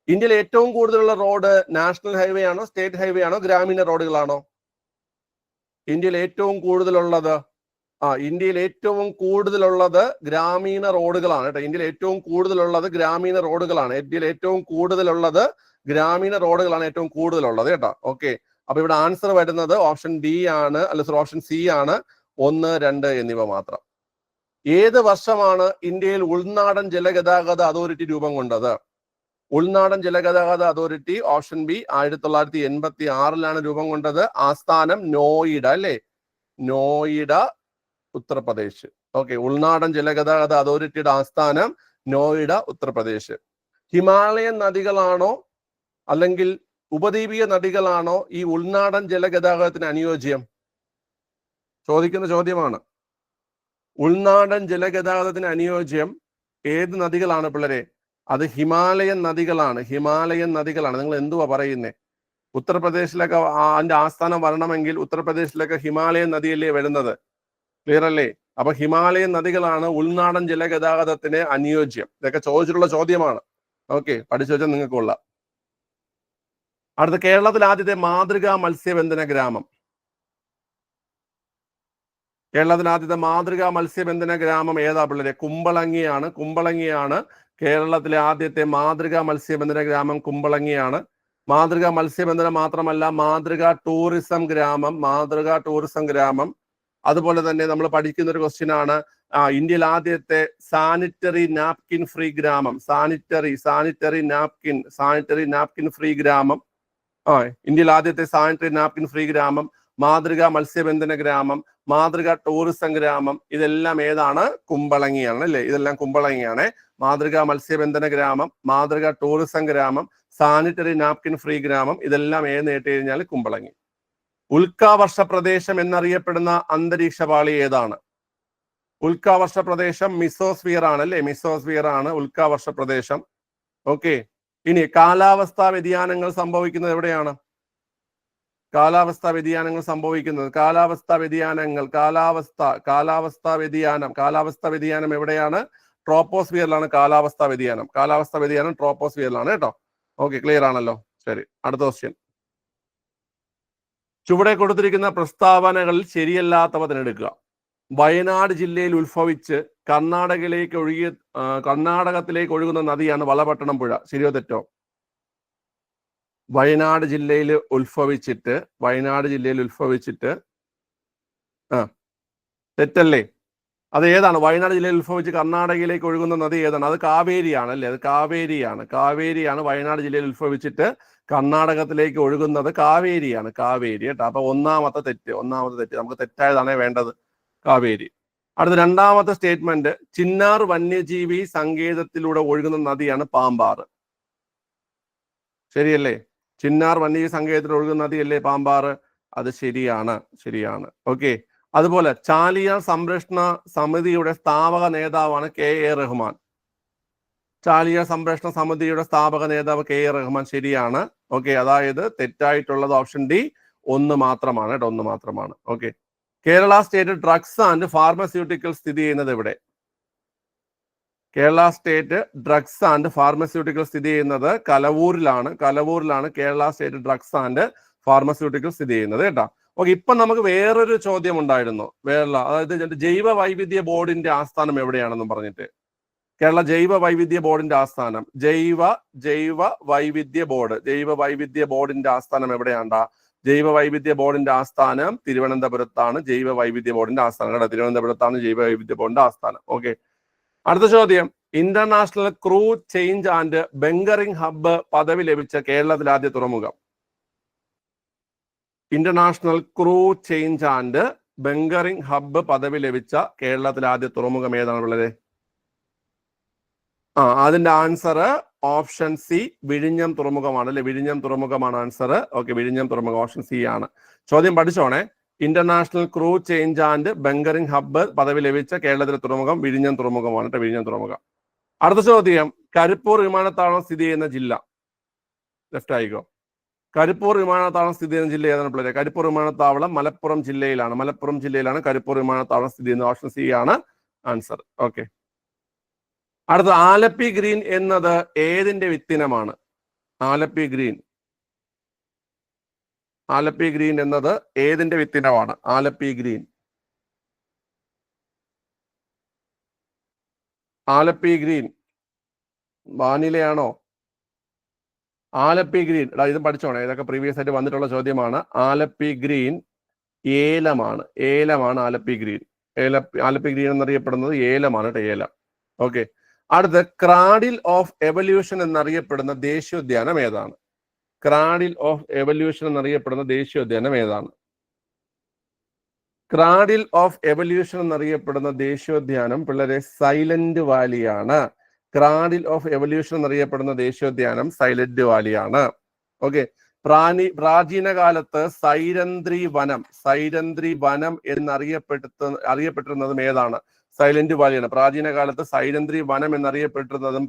ഇന്ത്യയിൽ ഏറ്റവും കൂടുതലുള്ള റോഡ് നാഷണൽ ഹൈവേ ആണോ, സ്റ്റേറ്റ് ഹൈവേ ആണോ, ഗ്രാമീണ റോഡുകളാണോ? ഇന്ത്യയിൽ ഏറ്റവും കൂടുതലുള്ളത് ഇന്ത്യയിൽ ഏറ്റവും കൂടുതലുള്ളത് ഗ്രാമീണ റോഡുകളാണ് കേട്ടോ. ഇന്ത്യയിൽ ഏറ്റവും കൂടുതലുള്ളത് ഗ്രാമീണ റോഡുകളാണ്. ഇന്ത്യയിൽ ഏറ്റവും കൂടുതലുള്ളത് ഗ്രാമീണ റോഡുകളാണ് ഏറ്റവും കൂടുതലുള്ളത് കേട്ടോ. ഓക്കെ, അപ്പൊ ഇവിടെ ആൻസർ വരുന്നത് ഓപ്ഷൻ ഡി ആണ്, അല്ല സോറി ഓപ്ഷൻ സി ആണ്, 1, 2 എന്നിവ മാത്രം. ഏത് വർഷമാണ് ഇന്ത്യയിൽ ഉൾനാടൻ ജലഗതാഗത അതോറിറ്റി രൂപം കൊണ്ടത്? ഉൾനാടൻ ജലഗതാഗത അതോറിറ്റി ഓപ്ഷൻ ബി 1986 രൂപം കൊണ്ടത്. ആസ്ഥാനം നോയിഡ അല്ലേ, നോയിഡ, ഉത്തർപ്രദേശ്. ഓക്കെ, ഉൾനാടൻ ജലഗതാഗത അതോറിറ്റിയുടെ ആസ്ഥാനം നോയിഡ, ഉത്തർപ്രദേശ്. ഹിമാലയൻ നദികളാണോ അല്ലെങ്കിൽ ഉപദ്വീപീയ നദികളാണോ ഈ ഉൾനാടൻ ജലഗതാഗതത്തിന് അനുയോജ്യം? ചോദിക്കുന്ന ചോദ്യമാണ്. ഉൾനാടൻ ജലഗതാഗതത്തിന് അനുയോജ്യം ഏത് നദികളാണ് പിള്ളേരെ? അത് ഹിമാലയൻ നദികളാണ്, ഹിമാലയൻ നദികളാണ്. നിങ്ങൾ എന്തുവാ പറയുന്നേ? ഉത്തർപ്രദേശിലൊക്കെ അതിന്റെ ആസ്ഥാനം വരണമെങ്കിൽ ഉത്തർപ്രദേശിലൊക്കെ ഹിമാലയൻ നദിയല്ലേ വരുന്നത്, ക്ലിയർ അല്ലേ? അപ്പൊ ഹിമാലയൻ നദികളാണ് ഉൾനാടൻ ജലഗതാഗതത്തിന് അനുയോജ്യം. ഇതൊക്കെ ചോദിച്ചിട്ടുള്ള ചോദ്യമാണ്. ഓക്കെ, പഠിച്ചു വെച്ചാൽ നിങ്ങൾക്ക് കൊള്ളാം. അടുത്ത, കേരളത്തിൽ ആദ്യത്തെ മാതൃകാ മത്സ്യബന്ധന ഗ്രാമം. കേരളത്തിൽ ആദ്യത്തെ മാതൃകാ മത്സ്യബന്ധന ഗ്രാമം ഏതാ പിള്ളേരെ? കുമ്പളങ്ങിയാണ്, കുമ്പളങ്ങിയാണ്. കേരളത്തിലെ ആദ്യത്തെ മാതൃകാ മത്സ്യബന്ധന ഗ്രാമം കുമ്പളങ്ങിയാണ്. മാതൃകാ മത്സ്യബന്ധനം മാത്രമല്ല, മാതൃകാ ടൂറിസം ഗ്രാമം, മാതൃകാ ടൂറിസം ഗ്രാമം. അതുപോലെ തന്നെ നമ്മൾ പഠിക്കുന്ന ഒരു ക്വസ്റ്റ്യൻ ആണ്, ഇന്ത്യയിൽ ആദ്യത്തെ സാനിറ്ററി നാപ്കിൻ ഫ്രീ ഗ്രാമം, സാനിറ്ററി നാപ്കിൻ ഫ്രീ ഗ്രാമം. ഇന്ത്യയിൽ ആദ്യത്തെ സാനിറ്ററി നാപ്കിൻ ഫ്രീ ഗ്രാമം, മാതൃകാ മത്സ്യബന്ധന ഗ്രാമം, മാതൃകാ ടൂറിസം ഗ്രാമം, ഇതെല്ലാം ഏതാണ്? കുമ്പളങ്ങിയാണ് അല്ലേ, ഇതെല്ലാം കുമ്പളങ്ങിയാണ്. മാതൃകാ മത്സ്യബന്ധന ഗ്രാമം, മാതൃകാ ടൂറിസം ഗ്രാമം, സാനിറ്ററി നാപ്കിൻ ഫ്രീ ഗ്രാമം, ഇതെല്ലാം ഏന്ന് കേട്ട് കഴിഞ്ഞാൽ കുമ്പളങ്ങി. ഉൽക്കാവർഷ പ്രദേശം എന്നറിയപ്പെടുന്ന അന്തരീക്ഷ പാളി ഏതാണ്? ഉൽക്കാവർഷ പ്രദേശം മിസോസ്ഫിയർ ആണ് അല്ലേ, മിസോസ്ഫിയർ ആണ് ഉൽക്കാവർഷ പ്രദേശം. ഓക്കെ, ഇനി കാലാവസ്ഥാ വ്യതിയാനങ്ങൾ സംഭവിക്കുന്നത് എവിടെയാണ്? കാലാവസ്ഥാ വ്യതിയാനങ്ങൾ സംഭവിക്കുന്നത്, കാലാവസ്ഥാ വ്യതിയാനം എവിടെയാണ്? ട്രോപ്പോസ്ഫിയറിലാണ് കാലാവസ്ഥാ വ്യതിയാനം. കാലാവസ്ഥാ വ്യതിയാനം ട്രോപ്പോസ്ഫിയറിലാണ് കേട്ടോ. ഓക്കെ, ക്ലിയർ ആണല്ലോ. ശരി, അടുത്ത ക്വസ്റ്റ്യൻ. ചുവടെ കൊടുത്തിരിക്കുന്ന പ്രസ്താവനകളിൽ ശരിയല്ലാത്തവ തിരഞ്ഞെടുക്കുക. വയനാട് ജില്ലയിൽ ഉത്ഭവിച്ച് കർണാടകത്തിലേക്ക് ഒഴുകുന്ന നദിയാണ് വളപട്ടണം പുഴ. ശരിയോ തെറ്റോ? വയനാട് ജില്ലയിൽ ഉത്ഭവിച്ചിട്ട് തെറ്റല്ലേ? അത് ഏതാണ്? വയനാട് ജില്ലയിൽ ഉത്ഭവിച്ച് കർണാടകയിലേക്ക് ഒഴുകുന്ന നദി ഏതാണ്? അത് കാവേരിയാണ് അല്ലേ, അത് കാവേരിയാണ്. വയനാട് ജില്ലയിൽ ഉത്ഭവിച്ചിട്ട് കർണാടകത്തിലേക്ക് ഒഴുകുന്നത് കാവേരി കേട്ടോ. അപ്പൊ ഒന്നാമത്തെ തെറ്റ്, നമുക്ക് തെറ്റായതാണേ വേണ്ടത്, കാവേരി. അടുത്ത രണ്ടാമത്തെ സ്റ്റേറ്റ്മെന്റ്, ചിന്നാർ വന്യജീവി സങ്കേതത്തിലൂടെ ഒഴുകുന്ന നദിയാണ് പാമ്പാറ്. ശരിയല്ലേ? ചിന്നാർ വന്യജീവി സങ്കേതത്തിൽ ഒഴുകുന്ന നദിയല്ലേ പാമ്പാറ്? അത് ശരിയാണ്. ഓക്കെ, അതുപോലെ ചാലിയാർ സംരക്ഷണ സമിതിയുടെ സ്ഥാപക നേതാവാണ് KA റഹ്മാൻ. ചാലിയാർ സംരക്ഷണ സമിതിയുടെ സ്ഥാപക നേതാവ് KA റഹ്മാൻ. ശരിയാണ്. ഓക്കെ, അതായത് തെറ്റായിട്ടുള്ളത് ഓപ്ഷൻ ഡി 1 മാത്രമാണ് കേട്ടോ, 1 മാത്രമാണ്. Okay, Kerala state drugs and pharmaceutical സ്ഥിതി ചെയ്യുന്നത് എവിടെ? Kerala state drugs and pharmaceutical സ്ഥിതി ചെയ്യുന്നത് കലവൂരിലാണ്. Kerala state drugs and pharmaceutical സ്ഥിതി ചെയ്യുന്നത് കേട്ടോ. ഓക്കെ, ഇപ്പൊ നമുക്ക് വേറൊരു ചോദ്യം ഉണ്ടായിരുന്നു, അതായത് ജൈവ വൈവിധ്യ ബോർഡിന്റെ ആസ്ഥാനം എവിടെയാണെന്നും പറഞ്ഞിട്ട്. കേരള ജൈവ വൈവിധ്യ ബോർഡിന്റെ ആസ്ഥാനം, ജൈവ വൈവിധ്യ ബോർഡിന്റെ ആസ്ഥാനം എവിടെയാണ്ടാ? ജൈവ വൈവിധ്യ ബോർഡിന്റെ ആസ്ഥാനം തിരുവനന്തപുരത്താണ്. ജൈവ വൈവിധ്യ ബോർഡിന്റെ ആസ്ഥാനം കേട്ടോ, തിരുവനന്തപുരത്താണ് ജൈവ വൈവിധ്യ ബോർഡിന്റെ ആസ്ഥാനം. ഓക്കെ, അടുത്ത ചോദ്യം, international crew change and bunkering hub പദവി ലഭിച്ച കേരളത്തിൽ ആദ്യ തുറമുഖം. International crew change and bunkering hub പദവി ലഭിച്ച കേരളത്തിലെ ആദ്യ തുറമുഖം ഏതാണ് ഉള്ളത്? അതിന്റെ ആൻസർ ഓപ്ഷൻ സി, വിഴിഞ്ഞം തുറമുഖമാണ് അല്ലെ, വിഴിഞ്ഞം തുറമുഖമാണ് ആൻസർ. ഓക്കെ, വിഴിഞ്ഞം തുറമുഖം ഓപ്ഷൻ സി ആണ്. ചോദ്യം പഠിച്ചോണേ, international crew change and bunkering hub പദവി ലഭിച്ച കേരളത്തിലെ തുറമുഖം വിഴിഞ്ഞം തുറമുഖമാണ് കേട്ടോ, വിഴിഞ്ഞം തുറമുഖം. അടുത്ത ചോദ്യം, കരിപ്പൂർ വിമാനത്താവളം സ്ഥിതി ചെയ്യുന്ന ജില്ല. ലെഫ്റ്റ് ആയിക്കോ. കരിപ്പൂർ വിമാനത്താവളം സ്ഥിതി ചെയ്യുന്ന ജില്ല ഏതാണ് പിള്ളേരെ? കരിപ്പൂർ വിമാനത്താവളം മലപ്പുറം ജില്ലയിലാണ്. മലപ്പുറം ജില്ലയിലാണ് കരിപ്പൂർ വിമാനത്താവളം സ്ഥിതി ചെയ്യുന്നത്. ഓപ്ഷൻ സി ആണ് ആൻസർ. ഓക്കെ. അടുത്ത ആലപ്പി ഗ്രീൻ എന്നത് ഏതിന്റെ വിത്തിനമാണ്? ആലപ്പി ഗ്രീൻ. ആലപ്പി ഗ്രീൻ എന്നത് ഏതിന്റെ വിത്തിനമാണ്? ആലപ്പി ഗ്രീൻ. ആലപ്പി ഗ്രീൻ വാനിലയാണോ? ആലപ്പി ഗ്രീൻ, ഇത് പഠിച്ചോണേ, ഇതൊക്കെ പ്രീവിയസ് ആയിട്ട് വന്നിട്ടുള്ള ചോദ്യമാണ്. ആലപ്പി ഗ്രീൻ ഏലമാണ്. ഏലമാണ് ആലപ്പി ഗ്രീൻ. ആലപ്പി ഗ്രീൻ എന്നറിയപ്പെടുന്നത് ഏലമാണ് കേട്ടോ, ഏലം. ഓക്കെ. അടുത്ത് ക്രാഡിൽ ഓഫ് എവല്യൂഷൻ എന്നറിയപ്പെടുന്ന ദേശീയോദ്യാനം ഏതാണ്? ക്രാഡിൽ ഓഫ് എവല്യൂഷൻ എന്നറിയപ്പെടുന്ന ദേശീയോദ്യാനം ഏതാണ്? ക്രാഡിൽ ഓഫ് എവല്യൂഷൻ എന്നറിയപ്പെടുന്ന ദേശീയോദ്യാനം പിള്ളേരെ സൈലന്റ് വാലിയാണ്. ക്രാഡിൽ ഓഫ് എവല്യൂഷൻ എന്നറിയപ്പെടുന്ന ദേശീയോദ്യാനം സൈലന്റ് വാലിയാണ്. ഓക്കെ. പ്രാചീന കാലത്ത് സൈരന്ധ്രി വനം എന്നറിയപ്പെട്ടിരുന്നതും ഏതാണ്? സൈലന്റ് വാലിയാണ്. പ്രാചീന കാലത്ത് സൈരന്ധ്രി വനം എന്നറിയപ്പെട്ടിരുന്നതും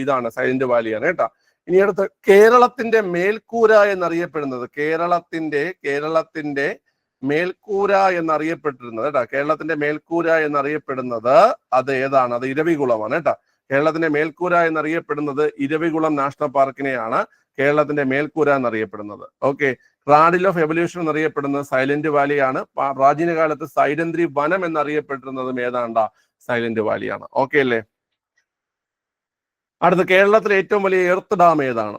ഇതാണ്, സൈലന്റ് വാലിയാണ് കേട്ടോ. ഇനി അടുത്ത് കേരളത്തിന്റെ മേൽക്കൂര എന്നറിയപ്പെടുന്നത്, കേരളത്തിന്റെ മേൽക്കൂര എന്നറിയപ്പെട്ടിരുന്നത് കേട്ടോ, കേരളത്തിന്റെ മേൽക്കൂര എന്നറിയപ്പെടുന്നത് അത് ഏതാണ്? അത് ഇരവികുളമാണ് കേട്ടോ. കേരളത്തിന്റെ മേൽക്കൂര എന്നറിയപ്പെടുന്നത് ഇരവികുളം നാഷണൽ പാർക്കിനെയാണ് കേരളത്തിന്റെ മേൽക്കൂര എന്നറിയപ്പെടുന്നത്. ഓക്കെ. ക്രാഡിൽ ഓഫ് എവല്യൂഷൻ എന്നറിയപ്പെടുന്നത് സൈലന്റ് വാലിയാണ്. പ്രാചീന കാലത്ത് സൈരന്ധ്രി വനം എന്നറിയപ്പെട്ടിരുന്നതും ഏതാണ്ടാ? സൈലന്റ് വാലിയാണ്. ഓക്കെ അല്ലേ? അടുത്ത കേരളത്തിലെ ഏറ്റവും വലിയ എർത്ത് ഡാം ഏതാണ്?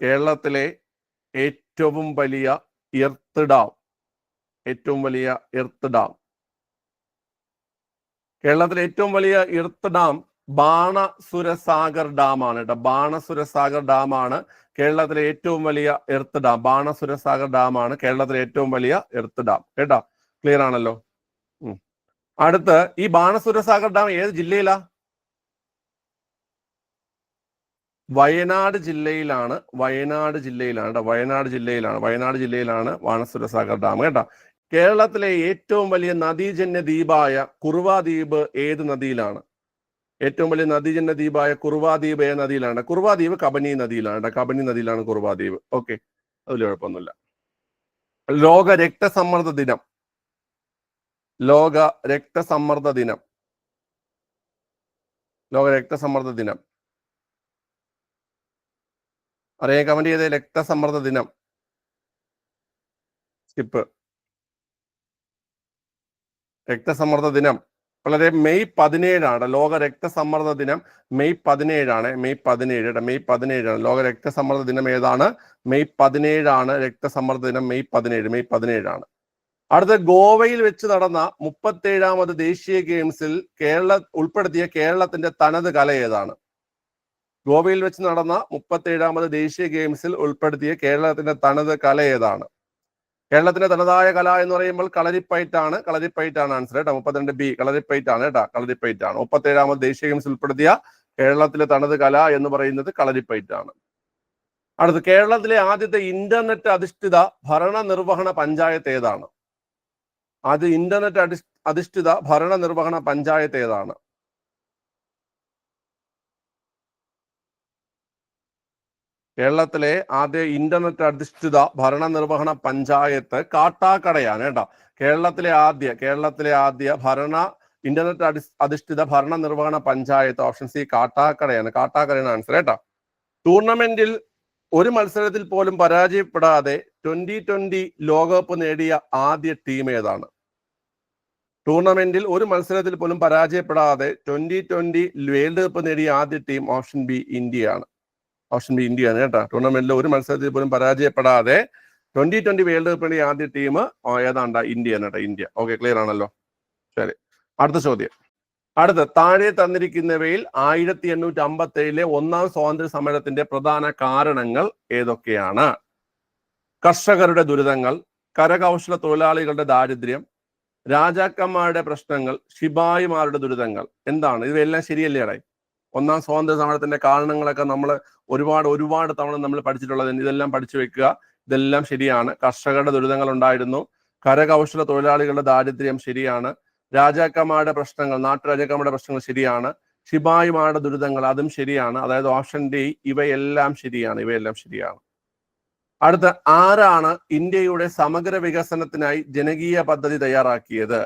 കേരളത്തിലെ ഏറ്റവും വലിയ എർത്ത് ഡാം, കേരളത്തിലെ ഏറ്റവും വലിയ എർത്ത് ഡാം ബാണസുരസാഗർ ഡാം ആണ് കേട്ടോ. ബാണസുരസാഗർ ഡാം ആണ് കേരളത്തിലെ ഏറ്റവും വലിയ എർത്ത് ഡാം. ബാണസുരസാഗർ ഡാം ആണ് കേരളത്തിലെ ഏറ്റവും വലിയ എർത്ത് ഡാം കേട്ടോ. ക്ലിയർ ആണല്ലോ? അടുത്ത് ഈ ബാണസുരസാഗർ ഡാം ഏത് ജില്ലയിലാ? വയനാട് ജില്ലയിലാണ് ബാണസുരസാഗർ ഡാം കേട്ടോ. കേരളത്തിലെ ഏറ്റവും വലിയ നദീജന്യ ദ്വീപായ കുറുവ ദ്വീപ് ഏത് നദിയിലാണ്? ഏറ്റവും വലിയ നദീജന്യ ദ്വീപായ കുറുവ ദ്വീപ് ഏത് നദിയിലാണ്? കുറുവ ദ്വീപ് കബനി നദിയിലാണ്. കബനി നദിയിലാണ് കുറുവ ദ്വീപ്. ഓക്കെ, അതിൽ കുഴപ്പമൊന്നുമില്ല. ലോക രക്തസമ്മർദ്ദ ദിനം, ലോക രക്തസമ്മർദ്ദ ദിനം അറിയാൻ കമന്റ് ചെയ്തേ. രക്തസമ്മർദ്ദ ദിനം സ്കിപ്പ്. രക്തസമ്മർദ്ദ ദിനം വളരെ മെയ് 17 ലോക രക്തസമ്മർദ്ദ ദിനം. മെയ് 17 മെയ് 17 ലോക രക്തസമ്മർദ്ദ ദിനം ഏതാണ്? മെയ് 17 രക്തസമ്മർദ്ദ ദിനം. മെയ് 17 അടുത്ത ഗോവയിൽ വെച്ച് നടന്ന 37ാമത് ദേശീയ ഗെയിംസിൽ ഉൾപ്പെടുത്തിയ കേരളത്തിന്റെ തനത് കല ഏതാണ്? ഗോവയിൽ വെച്ച് നടന്ന 37ാമത് ദേശീയ ഗെയിംസിൽ ഉൾപ്പെടുത്തിയ കേരളത്തിന്റെ തനത് കല ഏതാണ്? കേരളത്തിന്റെ തനതായ കല എന്ന് പറയുമ്പോൾ കളരിപ്പയറ്റാണ്. ആൻസർ കേട്ടോ. 32B കളരിപ്പയറ്റാണ് കേട്ടോ. 37ാമത് ദേശീയ ഗെയിംസിൽ ഉൾപ്പെടുത്തിയ കേരളത്തിലെ തനത് കല എന്ന് പറയുന്നത് കളരിപ്പയറ്റാണ്. അടുത്ത് കേരളത്തിലെ ആദ്യത്തെ ഇന്റർനെറ്റ് അധിഷ്ഠിത ഭരണനിർവഹണ പഞ്ചായത്ത് ഏതാണ്? അധിഷ്ഠിത ഭരണനിർവഹണ പഞ്ചായത്ത് ഏതാണ്? കേരളത്തിലെ ആദ്യ ഇന്റർനെറ്റ് അധിഷ്ഠിത ഭരണനിർവഹണ പഞ്ചായത്ത് കാട്ടാക്കടയാണ് കേട്ടോ. കേരളത്തിലെ ആദ്യ ഇന്റർനെറ്റ് അധിഷ്ഠിത ഭരണനിർവഹണ പഞ്ചായത്ത് ഓപ്ഷൻ സി കാട്ടാക്കടയാണ്. ആൻസർ കേട്ടോ. ടൂർണമെന്റിൽ ഒരു മത്സരത്തിൽ പോലും പരാജയപ്പെടാതെ 2020 ലോകകപ്പ് നേടിയ ആദ്യ ടീം ഏതാണ്? ടൂർണമെന്റിൽ ഒരു മത്സരത്തിൽ പോലും പരാജയപ്പെടാതെ 2020 വേൾഡ് കപ്പ് നേടിയ ആദ്യ ടീം ഓപ്ഷൻ ബി ഇന്ത്യയാണ്. കേട്ടോ. ടൂർണമെന്റിൽ ഒരു മത്സരത്തിൽ പോലും പരാജയപ്പെടാതെ 2020 വേൾഡ് കപ്പ് നേടിയ ആദ്യ ടീം ഏതാണ്ടാ? ഇന്ത്യയാണ് കേട്ടോ. ഇന്ത്യ. ഓക്കെ, ക്ലിയർ ആണല്ലോ? ശരി, അടുത്ത ചോദ്യം. താഴെ തന്നിരിക്കുന്നവയിൽ 1857 ഒന്നാം സ്വാതന്ത്ര്യ സമരത്തിന്റെ പ്രധാന കാരണങ്ങൾ ഏതൊക്കെയാണ്? കർഷകരുടെ ദുരിതങ്ങൾ, കരകൗശല തൊഴിലാളികളുടെ ദാരിദ്ര്യം, രാജാക്കന്മാരുടെ പ്രശ്നങ്ങൾ, ശിപായിമാരുടെ ദുരിതങ്ങൾ. എന്താണ് ഇവയെല്ലാം? ശരിയല്ലേ അടേ? ഒന്നാം സ്വാതന്ത്ര്യ സമരത്തിന്റെ കാരണങ്ങളൊക്കെ നമ്മൾ ഒരുപാട് തവണ നമ്മൾ പഠിച്ചിട്ടുള്ളത്. ഇതെല്ലാം പഠിച്ചു വെക്കുക. ഇതെല്ലാം ശരിയാണ്. കർഷകരുടെ ദുരിതങ്ങൾ ഉണ്ടായിരുന്നു. കരകൗശല തൊഴിലാളികളുടെ ദാരിദ്ര്യം ശരിയാണ്. നാട്ടുരാജാക്കന്മാരുടെ പ്രശ്നങ്ങൾ ശരിയാണ്. ശിപായിമാരുടെ ദുരിതങ്ങൾ, അതും ശരിയാണ്. അതായത് ഓപ്ഷൻ ഡി ഇവയെല്ലാം ശരിയാണ്. അടുത്ത, ആരാണ് ഇന്ത്യയുടെ സമഗ്ര വികസനത്തിനായി ജനകീയ പദ്ധതി തയ്യാറാക്കിയത്?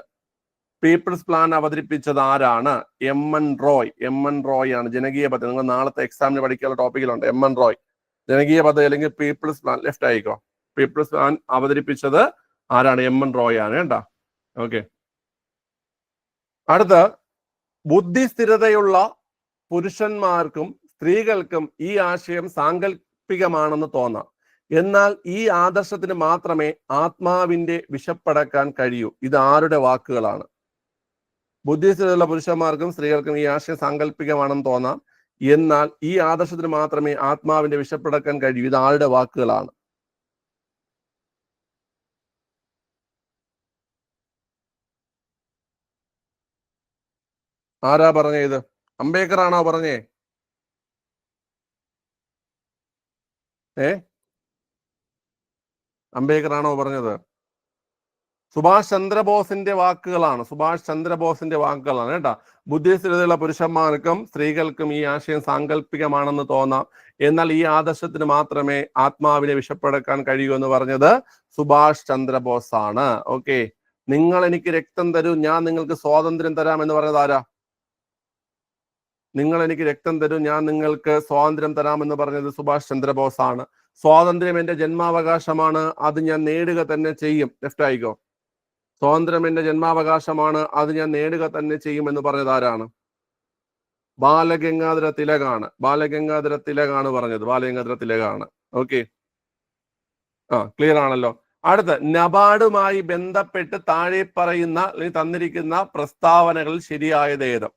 പീപ്പിൾസ് പ്ലാൻ അവതരിപ്പിച്ചത് ആരാണ്? എം.എൻ. റോയ് ആണ് ജനകീയ പദ്ധതി. നിങ്ങൾ നാളത്തെ എക്സാമിന് പഠിക്കാനുള്ള ടോപ്പിക്കിലുണ്ട്. എം.എൻ. റോയ് ജനകീയ പദ്ധതി അല്ലെങ്കിൽ പീപ്പിൾസ് പ്ലാൻ. ലെഫ്റ്റ് ആയിക്കോ. പീപ്പിൾസ് പ്ലാൻ അവതരിപ്പിച്ചത് ആരാണ്? എം.എൻ. റോയ് ആണ് കേട്ടോ. ഓക്കെ. അടുത്ത, ബുദ്ധിസ്ഥിരതയുള്ള പുരുഷന്മാർക്കും സ്ത്രീകൾക്കും ഈ ആശയം സാങ്കല്പികമാണെന്ന് തോന്നാം. എന്നാൽ ഈ ആദർശത്തിന് മാത്രമേ ആത്മാവിന്റെ വിശപ്പടക്കാൻ കഴിയൂ. ഇത് ആരുടെ വാക്കുകളാണ്? ബുദ്ധിസ്ഥിരതയുള്ള പുരുഷന്മാർക്കും സ്ത്രീകൾക്കും ഈ ആശയം സാങ്കല്പികമാണെന്ന് തോന്നാം. എന്നാൽ ഈ ആദർശത്തിന് മാത്രമേ ആത്മാവിന്റെ വിശപ്പടക്കാൻ കഴിയൂ. ഇത് ആരുടെ വാക്കുകളാണ്? ആരാ പറഞ്ഞേ? ഇത് അംബേദ്കർ ആണോ പറഞ്ഞേ? അംബേദ്കർ ആണോ പറഞ്ഞത്? സുഭാഷ് ചന്ദ്രബോസിന്റെ വാക്കുകളാണ്. കേട്ടാ. ബുദ്ധിസ്ഥിരതയുള്ള പുരുഷന്മാർക്കും സ്ത്രീകൾക്കും ഈ ആശയം സാങ്കല്പികമാണെന്ന് തോന്നാം. എന്നാൽ ഈ ആദർശത്തിന് മാത്രമേ ആത്മാവിനെ വിശപ്പടക്കാൻ കഴിയൂ എന്ന് പറഞ്ഞത് സുഭാഷ് ചന്ദ്രബോസ് ആണ്. ഓക്കെ. നിങ്ങൾ എനിക്ക് രക്തം തരൂ, ഞാൻ നിങ്ങൾക്ക് സ്വാതന്ത്ര്യം തരാം എന്ന് പറഞ്ഞത് ആരാ? നിങ്ങൾ എനിക്ക് രക്തം തരൂ, ഞാൻ നിങ്ങൾക്ക് സ്വാതന്ത്ര്യം തരാമെന്ന് പറഞ്ഞത് സുഭാഷ് ചന്ദ്രബോസ് ആണ്. സ്വാതന്ത്ര്യം എന്റെ ജന്മാവകാശമാണ്, അത് ഞാൻ നേടുക തന്നെ ചെയ്യും. ലെഫ്റ്റ് ആയിക്കോ. സ്വാതന്ത്ര്യം എന്റെ ജന്മാവകാശമാണ്, അത് ഞാൻ നേടുക തന്നെ ചെയ്യും എന്ന് പറഞ്ഞത് ആരാണ്? ബാലഗംഗാധര തിലകാണ്. പറഞ്ഞത്. ഓക്കെ. ക്ലിയർ ആണല്ലോ. അടുത്ത, നബാർഡുമായി ബന്ധപ്പെട്ട് താഴെ പറയുന്ന തന്നിരിക്കുന്ന പ്രസ്താവനകൾ ശരിയായത് ഏത്?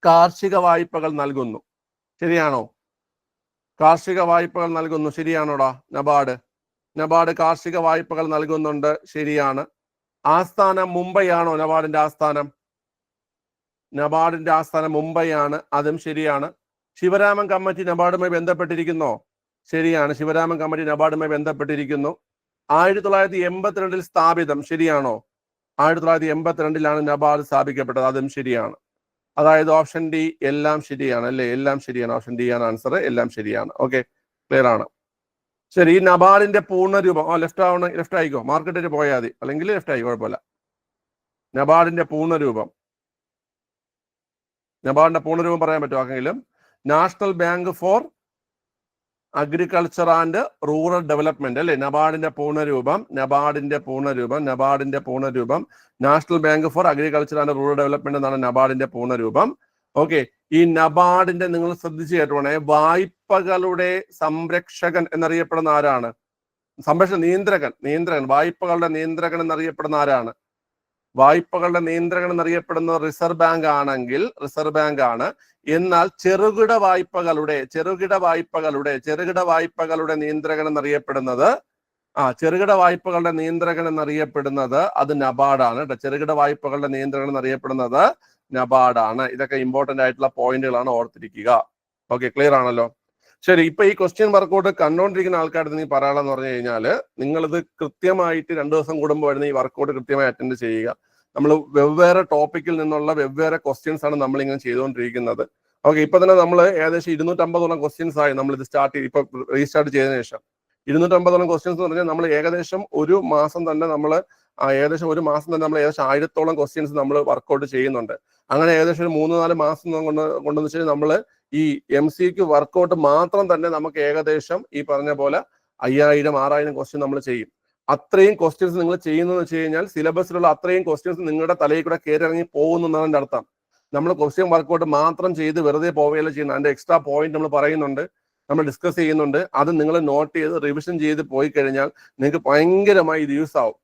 കാർഷിക വായ്പകൾ നൽകുന്നു. ശരിയാണോ? കാർഷിക വായ്പകൾ നൽകുന്നു. ശരിയാണോടാ? നബാർഡ് കാർഷിക വായ്പകൾ നൽകുന്നുണ്ട്. ശരിയാണ്. ആസ്ഥാനം മുംബൈ ആണോ? നബാർഡിന്റെ ആസ്ഥാനം മുംബൈ ആണ്. അതും ശരിയാണ്. ശിവരാമൻ കമ്മിറ്റി നബാർഡുമായി ബന്ധപ്പെട്ടിരിക്കുന്നോ? ശരിയാണ്. ശിവരാമൻ കമ്മിറ്റി നബാർഡുമായി ബന്ധപ്പെട്ടിരിക്കുന്നു. 1982 സ്ഥാപിതം. ശരിയാണോ? 1982 നബാർഡ് സ്ഥാപിക്കപ്പെട്ടത്. അതും ശരിയാണ്. അതായത് ഓപ്ഷൻ ഡി എല്ലാം ശരിയാണ് അല്ലേ? എല്ലാം ശരിയാണ്. ഓപ്ഷൻ ഡി ആണ് ആൻസർ. എല്ലാം ശരിയാണ്. ഓക്കെ, ക്ലിയർ ആണ്. ശരി, ഈ നബാർഡിന്റെ പൂർണ്ണരൂപം. ലെഫ്റ്റ് ആയിക്കോ. മാർക്കറ്റിൽ പോയാൽ മതി, അല്ലെങ്കിൽ ലെഫ്റ്റ് ആയി, കുഴപ്പമില്ല. നബാർഡിന്റെ പൂർണ്ണരൂപം പറയാൻ പറ്റുമോ ആർക്കെങ്കിലും? National bank for agriculture and rural development അല്ലേ? നബാർഡിന്റെ പൂർണ്ണരൂപം national bank for agriculture and rural development എന്നാണ് നബാർഡിന്റെ പൂർണ്ണരൂപം. ഓക്കെ. ഈ നബാർഡിന്റെ, നിങ്ങൾ ശ്രദ്ധിച്ചു കേട്ടോണേ, വായ്പകളുടെ സംരക്ഷകൻ എന്നറിയപ്പെടുന്ന ആരാണ്? നിയന്ത്രകൻ. വായ്പകളുടെ നിയന്ത്രകൻ എന്നറിയപ്പെടുന്ന ആരാണ്? വായ്പകളുടെ നിയന്ത്രകൻ എന്നറിയപ്പെടുന്നത് റിസർവ് ബാങ്ക് ആണ്. എന്നാൽ ചെറുകിട വായ്പകളുടെ നിയന്ത്രകൻ എന്നറിയപ്പെടുന്നത് അത് നബാർഡാണ്. ചെറുകിട വായ്പകളുടെ നിയന്ത്രകൻ എന്നറിയപ്പെടുന്നത് നബാർഡാണ്. ഇതൊക്കെ ഇമ്പോർട്ടന്റ് ആയിട്ടുള്ള പോയിന്റുകളാണ്, ഓർത്തിരിക്കുക. ഓക്കെ, ക്ലിയർ ആണല്ലോ. ശരി, ഇപ്പൊ ഈ ക്വസ്റ്റ്യൻ വർക്കൗട്ട് കണ്ടുകൊണ്ടിരിക്കുന്ന ആൾക്കാരുടെ നീ പറയാനെന്ന് പറഞ്ഞു കഴിഞ്ഞാൽ, നിങ്ങളിത് കൃത്യമായിട്ട് 2 ദിവസം കൂടുമ്പോൾ വരുന്ന ഈ വർക്കൗട്ട് കൃത്യമായി അറ്റൻഡ് ചെയ്യുക. നമ്മൾ വെവ്വേറെ ടോപ്പിക്കിൽ നിന്നുള്ള വെവ്വേറെ ക്വസ്റ്റ്യൻസ് ആണ് നമ്മൾ ഇങ്ങനെ ചെയ്തുകൊണ്ടിരിക്കുന്നത്. ഓക്കെ, ഇപ്പൊ തന്നെ നമ്മൾ ഏകദേശം 250ഓളം ക്വസ്റ്റ്യൻസ് ആയി നമ്മൾ ഇത് റീസ്റ്റാർട്ട് ചെയ്തതിനു ശേഷം. 250ഓളം ക്വസ്റ്റ്യൻസ് എന്ന് പറഞ്ഞാൽ നമ്മൾ ഏകദേശം ഒരു മാസം തന്നെ നമ്മൾ ഏകദേശം 1000ഓളം ക്വസ്റ്റ്യൻസ് നമ്മൾ വർക്കൗട്ട് ചെയ്യുന്നുണ്ട്. അങ്ങനെ ഏകദേശം ഒരു 3-4 മാസം കൊണ്ടെന്ന് വെച്ചാൽ നമ്മൾ ഈ MCQ വർക്കൗട്ട് മാത്രം തന്നെ നമുക്ക് ഏകദേശം ഈ പറഞ്ഞ പോലെ 5000-6000 ക്വസ്റ്റ്യൻ നമ്മൾ ചെയ്യും. അത്രയും ക്വസ്റ്റ്യൻസ് നിങ്ങൾ ചെയ്യുന്നതെന്ന് വെച്ച് കഴിഞ്ഞാൽ സിലബസിലുള്ള അത്രയും ക്വസ്റ്റ്യൻസ് നിങ്ങളുടെ തലയിൽ കൂടെ കയറി ഇറങ്ങി പോകുന്നു എന്നാണ് എൻ്റെ അർത്ഥം. നമ്മൾ ക്വസ്റ്റ്യൻ വർക്കൗട്ട് മാത്രം ചെയ്ത് വെറുതെ പോവുകയല്ല ചെയ്യുന്നത്. അതിന്റെ എക്സ്ട്രാ പോയിന്റ് നമ്മൾ പറയുന്നുണ്ട്, നമ്മൾ ഡിസ്കസ് ചെയ്യുന്നുണ്ട്. അത് നിങ്ങൾ നോട്ട് ചെയ്ത് റിവിഷൻ ചെയ്ത് പോയി കഴിഞ്ഞാൽ നിങ്ങൾക്ക് ഭയങ്കരമായി ഇത് യൂസ് ആവും.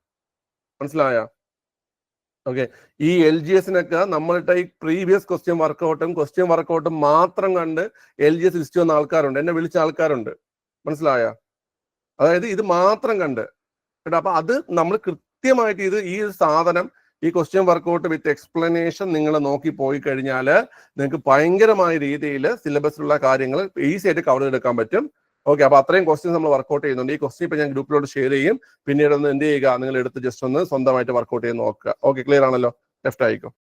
മനസ്സിലായോ? ഓക്കെ. ഈ LGSനൊക്കെ നമ്മളുടെ ഈ പ്രീവിയസ് ക്വസ്റ്റ്യൻ വർക്കൗട്ടും മാത്രം കണ്ട് LGS ലിസ്റ്റ് വന്ന ആൾക്കാരുണ്ട്, എന്നെ വിളിച്ച ആൾക്കാരുണ്ട്. മനസ്സിലായ? അതായത് ഇത് മാത്രം കണ്ട് കേട്ടോ. അപ്പൊ അത് നമ്മൾ കൃത്യമായിട്ട് ഈ സാധനം, ഈ ക്വസ്റ്റ്യൻ വർക്കൗട്ട് വിത്ത് എക്സ്പ്ലനേഷൻ നിങ്ങൾ നോക്കി പോയി കഴിഞ്ഞാൽ നിങ്ങൾക്ക് ഭയങ്കരമായ രീതിയിൽ സിലബസിലുള്ള കാര്യങ്ങൾ ഈസി ആയിട്ട് കവർ ചെയ്തെടുക്കാൻ പറ്റും. ഓക്കെ, അപ്പൊ അത്രയും ക്വസ്റ്റ്യൻസ് നമ്മൾ വർക്കൗട്ട് ചെയ്യുന്നുണ്ട്. ഈ ക്വസ്റ്റ്യൻ ഇപ്പൊ ഞാൻ ഗ്രൂപ്പിലോട്ട് ഷെയർ ചെയ്യും. പിന്നീട് ഒന്ന് എന്ത് ചെയ്യുക, നിങ്ങൾ എടുത്ത് ജസ്റ്റ് ഒന്ന് സ്വന്തമായിട്ട് വർക്കൗട്ട് ചെയ്ത് നോക്കുക. ഓക്കെ, ക്ലിയർ ആണല്ലോ? ലെഫ്റ്റ് ആയിക്കോ.